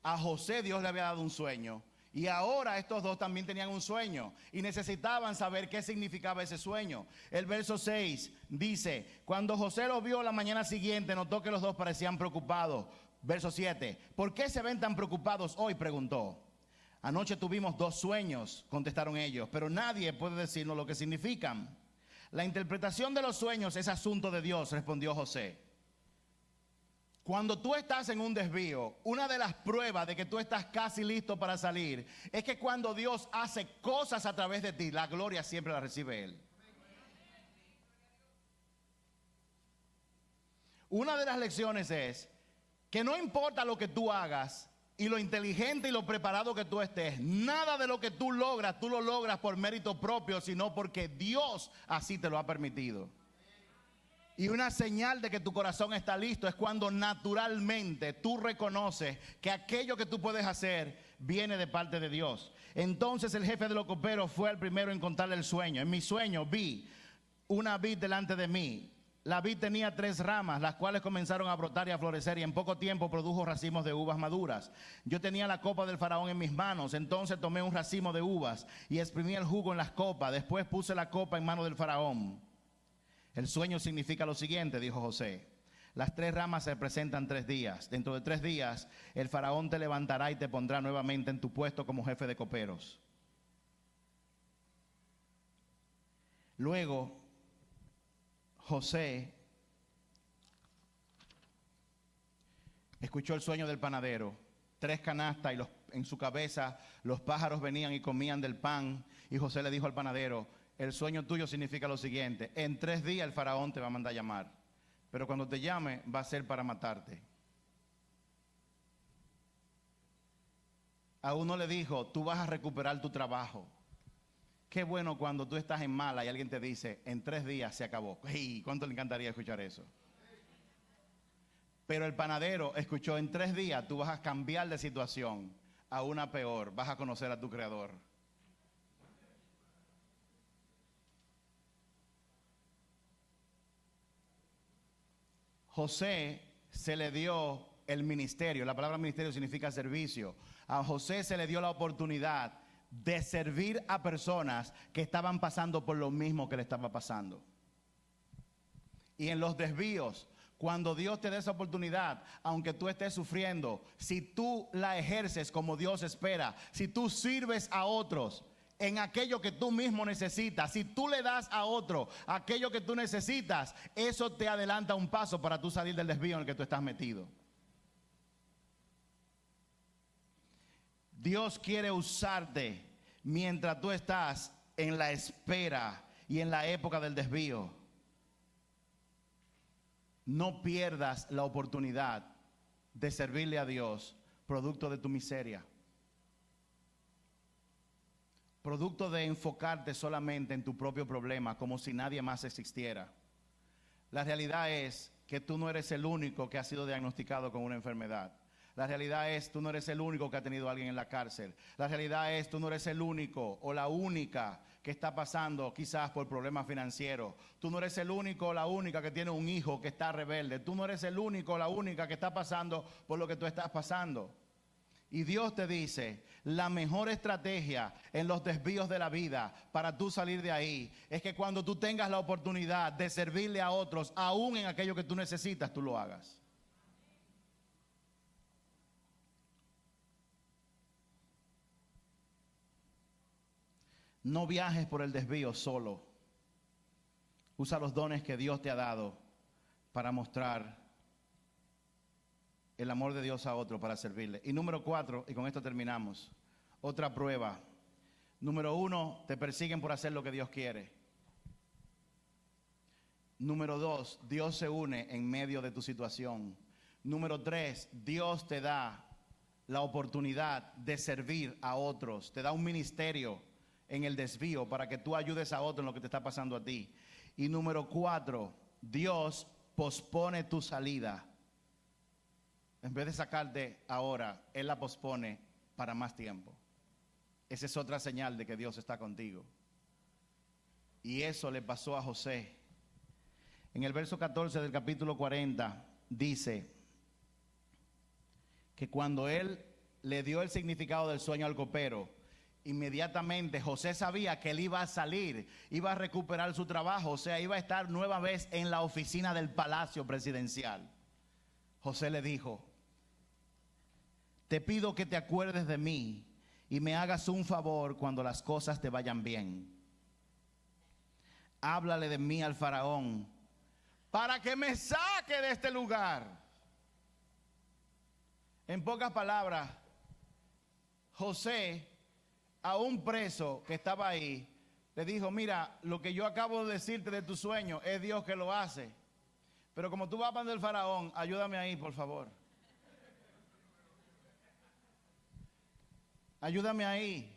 a José Dios le había dado un sueño y ahora estos dos también tenían un sueño y necesitaban saber qué significaba ese sueño. El verso 6 dice, cuando José lo vio la mañana siguiente, notó que los dos parecían preocupados. Verso 7, ¿por qué se ven tan preocupados hoy?, preguntó. Anoche tuvimos 2 sueños, contestaron ellos, pero nadie puede decirnos lo que significan. La interpretación de los sueños es asunto de Dios, respondió José. Cuando tú estás en un desvío, una de las pruebas de que tú estás casi listo para salir es que cuando Dios hace cosas a través de ti, la gloria siempre la recibe Él. Una de las lecciones es que no importa lo que tú hagas y lo inteligente y lo preparado que tú estés, nada de lo que tú lo logras por mérito propio, sino porque Dios así te lo ha permitido. Y una señal de que tu corazón está listo es cuando naturalmente tú reconoces que aquello que tú puedes hacer viene de parte de Dios. Entonces el jefe de los coperos fue el primero en contarle el sueño. En mi sueño vi una vid delante de mí. La vid tenía 3 ramas, las cuales comenzaron a brotar y a florecer, y en poco tiempo produjo racimos de uvas maduras. Yo tenía la copa del faraón en mis manos, entonces tomé un racimo de uvas y exprimí el jugo en las copas. Después puse la copa en manos del faraón. El sueño significa lo siguiente, dijo José. Las 3 ramas se presentan 3 días. Dentro de 3 días, el faraón te levantará y te pondrá nuevamente en tu puesto como jefe de coperos. Luego, José escuchó el sueño del panadero. 3 canastas y en su cabeza los pájaros venían y comían del pan. Y José le dijo al panadero, el sueño tuyo significa lo siguiente: en 3 días el faraón te va a mandar a llamar, pero cuando te llame va a ser para matarte. A uno le dijo, tú vas a recuperar tu trabajo. Qué bueno cuando tú estás en mala y alguien te dice, en 3 días se acabó. ¡Hey! ¿Cuánto le encantaría escuchar eso? Pero el panadero escuchó, en 3 días tú vas a cambiar de situación a una peor, vas a conocer a tu creador. José se le dio el ministerio, la palabra ministerio significa servicio. A José se le dio la oportunidad de servir a personas que estaban pasando por lo mismo que le estaba pasando. Y en los desvíos, cuando Dios te dé esa oportunidad, aunque tú estés sufriendo, si tú la ejerces como Dios espera, si tú sirves a otros en aquello que tú mismo necesitas, si tú le das a otro aquello que tú necesitas, eso te adelanta un paso para tú salir del desvío en el que tú estás metido. Dios quiere usarte mientras tú estás en la espera y en la época del desvío. No pierdas la oportunidad de servirle a Dios producto de tu miseria, producto de enfocarte solamente en tu propio problema como si nadie más existiera. La realidad es que tú no eres el único que ha sido diagnosticado con una enfermedad. La realidad es, tú no eres el único que ha tenido a alguien en la cárcel. La realidad es, tú no eres el único o la única que está pasando quizás por problemas financieros. Tú no eres el único o la única que tiene un hijo que está rebelde. Tú no eres el único o la única que está pasando por lo que tú estás pasando. Y Dios te dice, la mejor estrategia en los desvíos de la vida para tú salir de ahí es que cuando tú tengas la oportunidad de servirle a otros, aún en aquello que tú necesitas, tú lo hagas. No viajes por el desvío solo. Usa los dones que Dios te ha dado para mostrar el amor de Dios a otro, para servirle. Y número 4, y con esto terminamos, otra prueba. Número 1, te persiguen por hacer lo que Dios quiere. Número 2, Dios se une en medio de tu situación. Número 3, Dios te da la oportunidad de servir a otros. Te da un ministerio en el desvío para que tú ayudes a otro en lo que te está pasando a ti. Y número 4, Dios pospone tu salida. En vez de sacarte ahora, Él la pospone para más tiempo. Esa es otra señal de que Dios está contigo. Y eso le pasó a José. En el verso 14 del capítulo 40 dice que cuando Él le dio el significado del sueño al copero, inmediatamente José sabía que él iba a salir, iba a recuperar su trabajo, o sea, iba a estar nueva vez en la oficina del palacio presidencial. José le dijo: te pido que te acuerdes de mí y me hagas un favor cuando las cosas te vayan bien. Háblale de mí al faraón para que me saque de este lugar. En pocas palabras, José a un preso que estaba ahí le dijo: mira, lo que yo acabo de decirte de tu sueño es Dios que lo hace, pero como tú vas para el faraón, ayúdame ahí, por favor. Ayúdame ahí.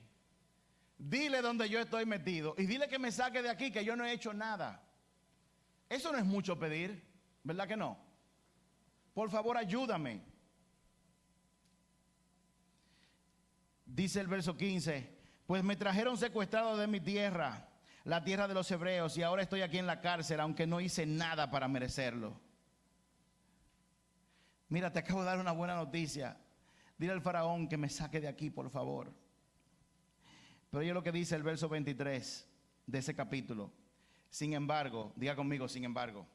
Dile dónde yo estoy metido y dile que me saque de aquí, que yo no he hecho nada. Eso no es mucho pedir, ¿verdad que no? Por favor, ayúdame. Dice el verso 15: pues me trajeron secuestrado de mi tierra, la tierra de los hebreos, y ahora estoy aquí en la cárcel, aunque no hice nada para merecerlo. Mira, te acabo de dar una buena noticia. Dile al faraón que me saque de aquí, por favor. Pero oye lo que dice el verso 23 de ese capítulo. Sin embargo, diga conmigo, sin embargo,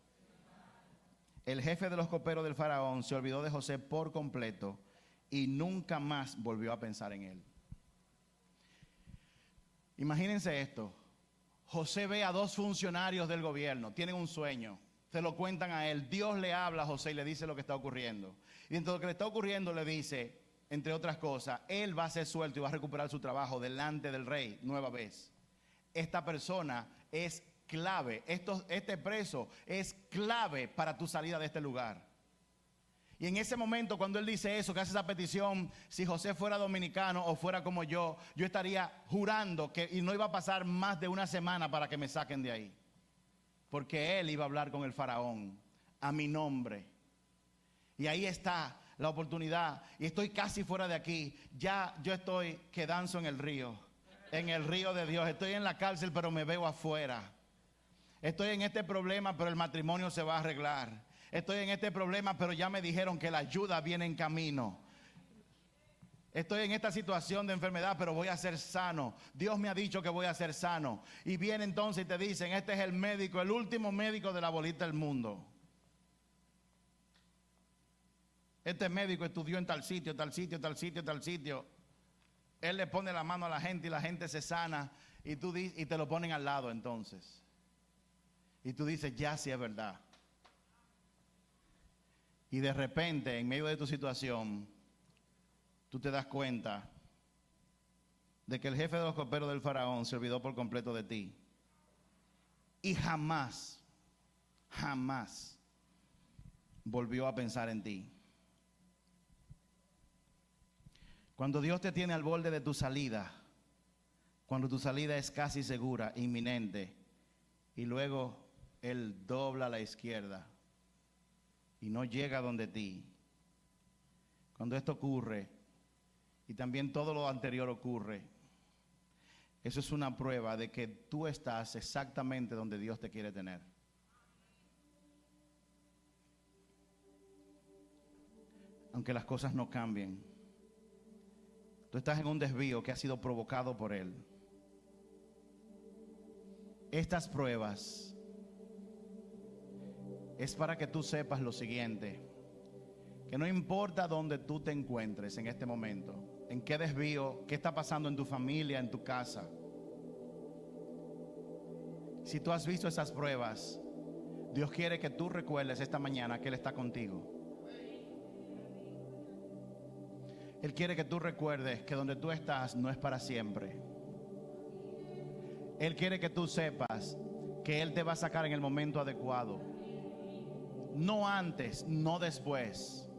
el jefe de los coperos del faraón se olvidó de José por completo y nunca más volvió a pensar en él. Imagínense esto. José ve a dos funcionarios del gobierno, tienen un sueño, se lo cuentan a él. Dios le habla a José y le dice lo que está ocurriendo. Y entre lo que le está ocurriendo le dice, entre otras cosas, él va a ser suelto y va a recuperar su trabajo delante del rey nueva vez. Esta persona es clave, este preso es clave para tu salida de este lugar. Y en ese momento, cuando él dice eso, que hace esa petición, si José fuera dominicano o fuera como yo estaría jurando que y no iba a pasar más de una semana para que me saquen de ahí. Porque él iba a hablar con el faraón a mi nombre. Y ahí está la oportunidad. Y estoy casi fuera de aquí. Ya yo estoy que danzo en el río de Dios. Estoy en la cárcel, pero me veo afuera. Estoy en este problema, pero el matrimonio se va a arreglar. Estoy en este problema, pero ya me dijeron que la ayuda viene en camino. Estoy en esta situación de enfermedad, pero voy a ser sano. Dios me ha dicho que voy a ser sano. Y viene entonces y te dicen: este es el médico, el último médico de la bolita del mundo. Este médico estudió en tal sitio, tal sitio, tal sitio, tal sitio. Él le pone la mano a la gente y la gente se sana. Y te lo ponen al lado entonces. Y tú dices: ya sí es verdad. Y de repente, en medio de tu situación, tú te das cuenta de que el jefe de los coperos del faraón se olvidó por completo de ti. Y jamás volvió a pensar en ti. Cuando Dios te tiene al borde de tu salida, cuando tu salida es casi segura, inminente, y luego Él dobla a la izquierda y no llega donde ti. Cuando esto ocurre, y también todo lo anterior ocurre, eso es una prueba de que tú estás exactamente donde Dios te quiere tener. Aunque las cosas no cambien, tú estás en un desvío que ha sido provocado por Él. Estas pruebas es para que tú sepas lo siguiente: que no importa dónde tú te encuentres en este momento, en qué desvío, qué está pasando en tu familia, en tu casa. Si tú has visto esas pruebas, Dios quiere que tú recuerdes esta mañana que Él está contigo. Él quiere que tú recuerdes que donde tú estás no es para siempre. Él quiere que tú sepas que Él te va a sacar en el momento adecuado. No antes, no después.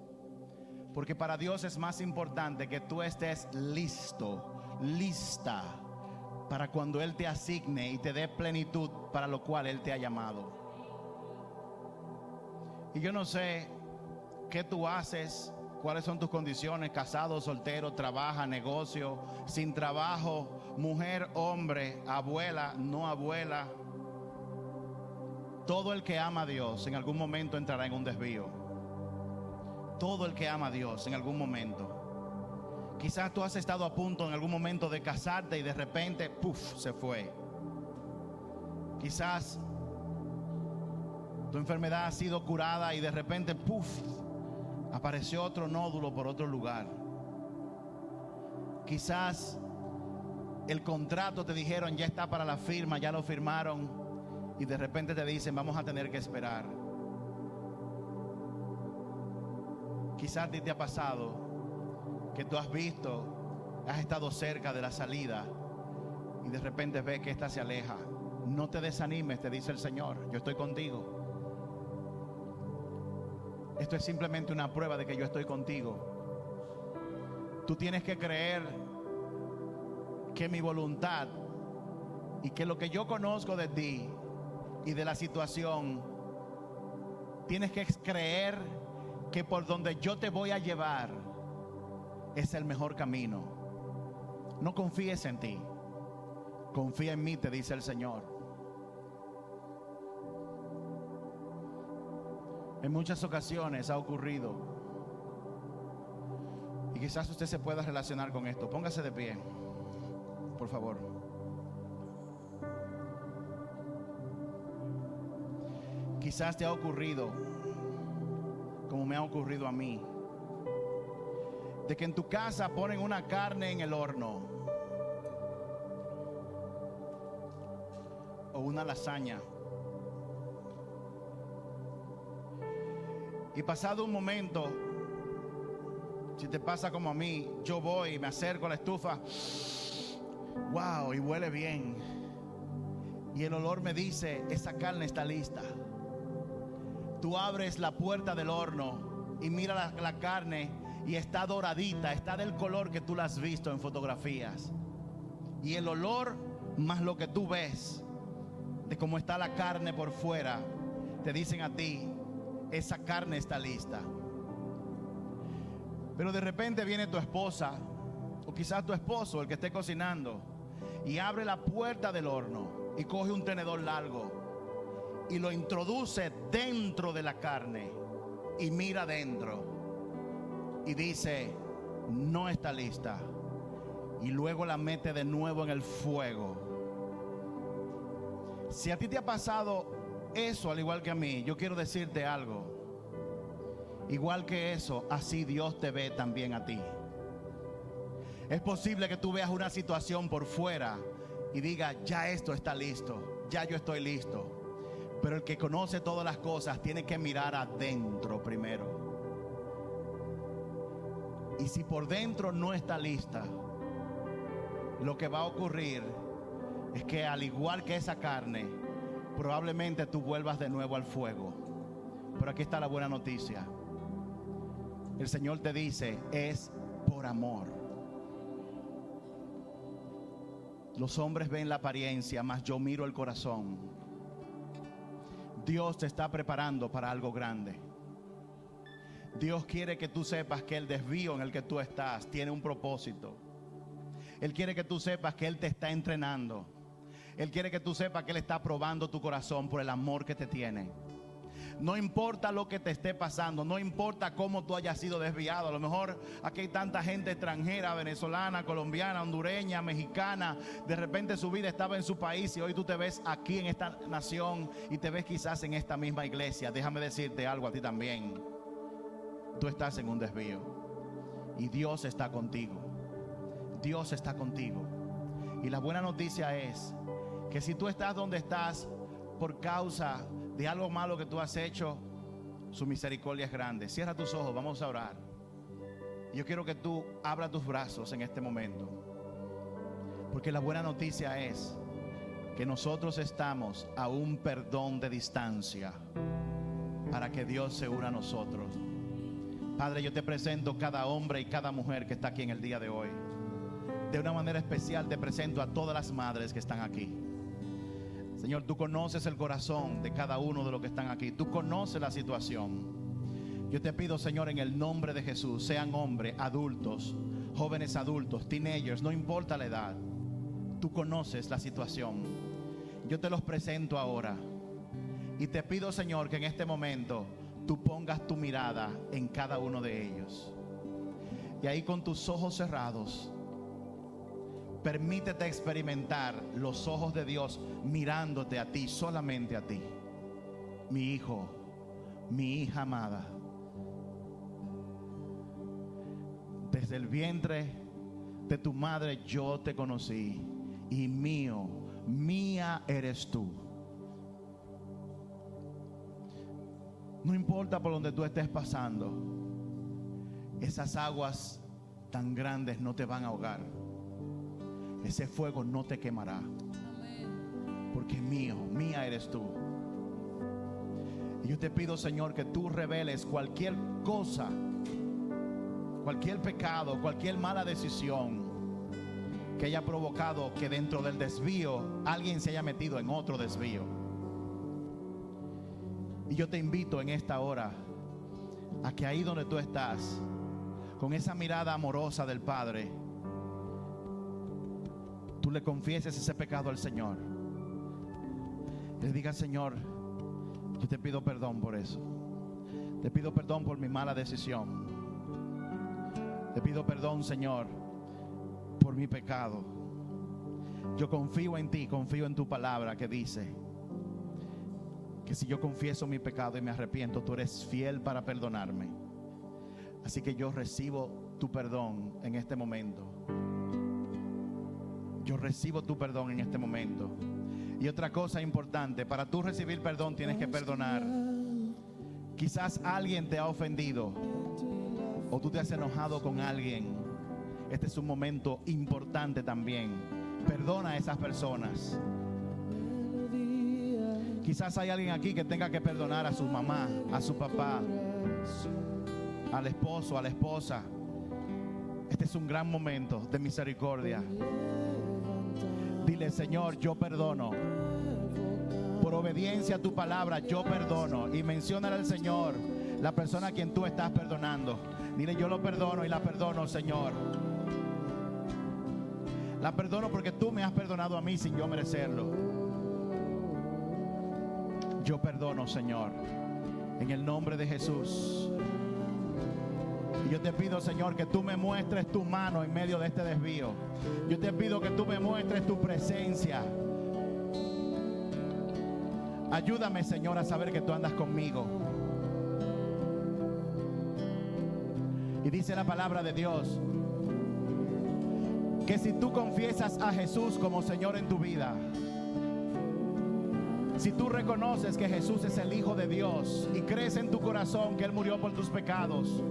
Porque para Dios es más importante que tú estés listo, lista, para cuando Él te asigne y te dé plenitud para lo cual Él te ha llamado. Y yo no sé qué tú haces, cuáles son tus condiciones: casado, soltero, trabaja, negocio, sin trabajo, mujer, hombre, abuela, no abuela. Todo el que ama a Dios en algún momento entrará en un desvío. Todo el que ama a Dios en algún momento. Quizás tú has estado a punto en algún momento de casarte y de repente, ¡puf!, se fue. Quizás tu enfermedad ha sido curada y de repente, ¡puf!, apareció otro nódulo por otro lugar. Quizás el contrato te dijeron ya está para la firma, ya lo firmaron, y de repente te dicen vamos a tener que esperar. Quizás te ha pasado que tú has visto, has estado cerca de la salida y de repente ves que esta se aleja. No te desanimes, te dice el Señor, yo estoy contigo. Esto es simplemente una prueba de que yo estoy contigo. Tú tienes que creer que mi voluntad y que lo que yo conozco de ti y de la situación, tienes que creer que por donde yo te voy a llevar es el mejor camino. No confíes en ti, confía en mí, te dice el Señor. En muchas ocasiones ha ocurrido, y quizás usted se pueda relacionar con esto. Póngase de pie, por favor. Quizás te ha ocurrido, como me ha ocurrido a mí, de que en tu casa ponen una carne en el horno o una lasaña, y pasado un momento, si te pasa como a mí, yo voy y me acerco a la estufa, wow, y huele bien, y el olor me dice esa carne está lista. Tú abres la puerta del horno y mira la carne y está doradita, está del color que tú la has visto en fotografías. Y el olor más lo que tú ves de cómo está la carne por fuera, te dicen a ti, esa carne está lista. Pero de repente viene tu esposa o quizás tu esposo, el que esté cocinando, y abre la puerta del horno y coge un tenedor largo y lo introduce dentro de la carne y mira dentro y dice no está lista, y luego la mete de nuevo en el fuego. Si a ti te ha pasado eso al igual que a mí, yo quiero decirte algo: igual que eso, así Dios te ve también a ti. Es posible que tú veas una situación por fuera y digas ya esto está listo, ya yo estoy listo. Pero el que conoce todas las cosas tiene que mirar adentro primero. Y si por dentro no está lista, lo que va a ocurrir es que al igual que esa carne, probablemente tú vuelvas de nuevo al fuego. Pero aquí está la buena noticia. El Señor te dice, es por amor. Los hombres ven la apariencia, mas yo miro el corazón. Dios te está preparando para algo grande. Dios quiere que tú sepas que el desvío en el que tú estás tiene un propósito. Él quiere que tú sepas que Él te está entrenando. Él quiere que tú sepas que Él está probando tu corazón por el amor que te tiene. No importa lo que te esté pasando, no importa cómo tú hayas sido desviado. A lo mejor aquí hay tanta gente extranjera, venezolana, colombiana, hondureña, mexicana. De repente su vida estaba en su país y hoy tú te ves aquí en esta nación y te ves quizás en esta misma iglesia. Déjame decirte algo a ti también. Tú estás en un desvío y Dios está contigo. Dios está contigo. Y la buena noticia es que si tú estás donde estás por causa de algo malo que tú has hecho, su misericordia es grande. Cierra tus ojos, vamos a orar. Yo quiero que tú abras tus brazos en este momento, porque la buena noticia es que nosotros estamos a un perdón de distancia para que Dios se una a nosotros. Padre, yo te presento cada hombre y cada mujer que está aquí en el día de hoy. De una manera especial te presento a todas las madres que están aquí. Señor, tú conoces el corazón de cada uno de los que están aquí. Tú conoces la situación. Yo te pido, Señor, en el nombre de Jesús, sean hombres, adultos, jóvenes adultos, teenagers, no importa la edad. Tú conoces la situación. Yo te los presento ahora. Y te pido, Señor, que en este momento tú pongas tu mirada en cada uno de ellos. Y ahí con tus ojos cerrados, permítete experimentar los ojos de Dios mirándote a ti, solamente a ti. Mi hijo, mi hija amada, desde el vientre de tu madre yo te conocí, y mía eres tú. No importa por donde tú estés pasando, esas aguas tan grandes no te van a ahogar. Ese fuego no te quemará. Porque mía eres tú. Y yo te pido, Señor, que tú reveles cualquier cosa, cualquier pecado, cualquier mala decisión que haya provocado que dentro del desvío alguien se haya metido en otro desvío. Y yo te invito en esta hora a que ahí donde tú estás, con esa mirada amorosa del Padre, tú le confieses ese pecado al Señor. Le digas: Señor, yo te pido perdón por eso. Te pido perdón por mi mala decisión. Te pido perdón, Señor, por mi pecado. Yo confío en ti, confío en tu palabra que dice que si yo confieso mi pecado y me arrepiento, tú eres fiel para perdonarme. Así que yo recibo tu perdón en este momento. Yo recibo tu perdón en este momento. Y otra cosa importante, para tú recibir perdón tienes que perdonar. Quizás alguien te ha ofendido o tú te has enojado con alguien. Este es un momento importante también. Perdona a esas personas. Quizás hay alguien aquí que tenga que perdonar a su mamá, a su papá, al esposo, a la esposa. Este es un gran momento de misericordia. Dile: Señor, yo perdono. Por obediencia a tu palabra, yo perdono. Y menciónale al Señor la persona a quien tú estás perdonando. Dile: yo lo perdono y la perdono, Señor. La perdono porque tú me has perdonado a mí sin yo merecerlo. Yo perdono, Señor, en el nombre de Jesús. Y yo te pido, Señor, que tú me muestres tu mano en medio de este desvío. Yo te pido que tú me muestres tu presencia. Ayúdame, Señor, a saber que tú andas conmigo. Y dice la palabra de Dios que si tú confiesas a Jesús como Señor en tu vida, si tú reconoces que Jesús es el Hijo de Dios y crees en tu corazón que Él murió por tus pecados,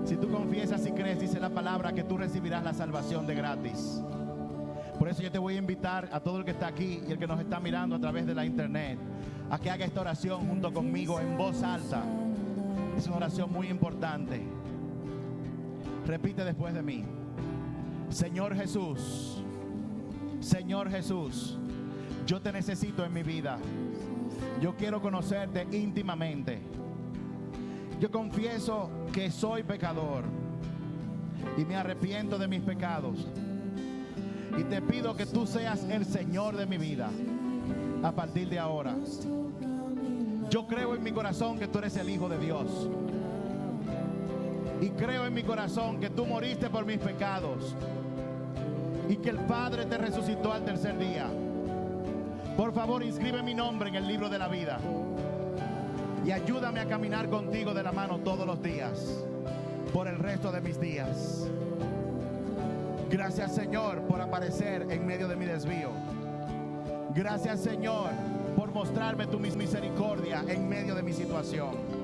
si tú confiesas y crees, dice la palabra, que tú recibirás la salvación de gratis. Por eso yo te voy a invitar a todo el que está aquí y el que nos está mirando a través de la internet a que haga esta oración junto conmigo en voz alta. Es una oración muy importante. Repite después de mí: Señor Jesús, Señor Jesús, yo te necesito en mi vida. Yo quiero conocerte íntimamente. Yo confieso que soy pecador y me arrepiento de mis pecados. Y te pido que tú seas el Señor de mi vida a partir de ahora. Yo creo en mi corazón que tú eres el Hijo de Dios. Y creo en mi corazón que tú moriste por mis pecados y que el Padre te resucitó al tercer día. Por favor, inscribe mi nombre en el libro de la vida y ayúdame a caminar contigo de la mano todos los días por el resto de mis días. Gracias, Señor, por aparecer en medio de mi desvío. Gracias, Señor, por mostrarme tu misericordia en medio de mi situación.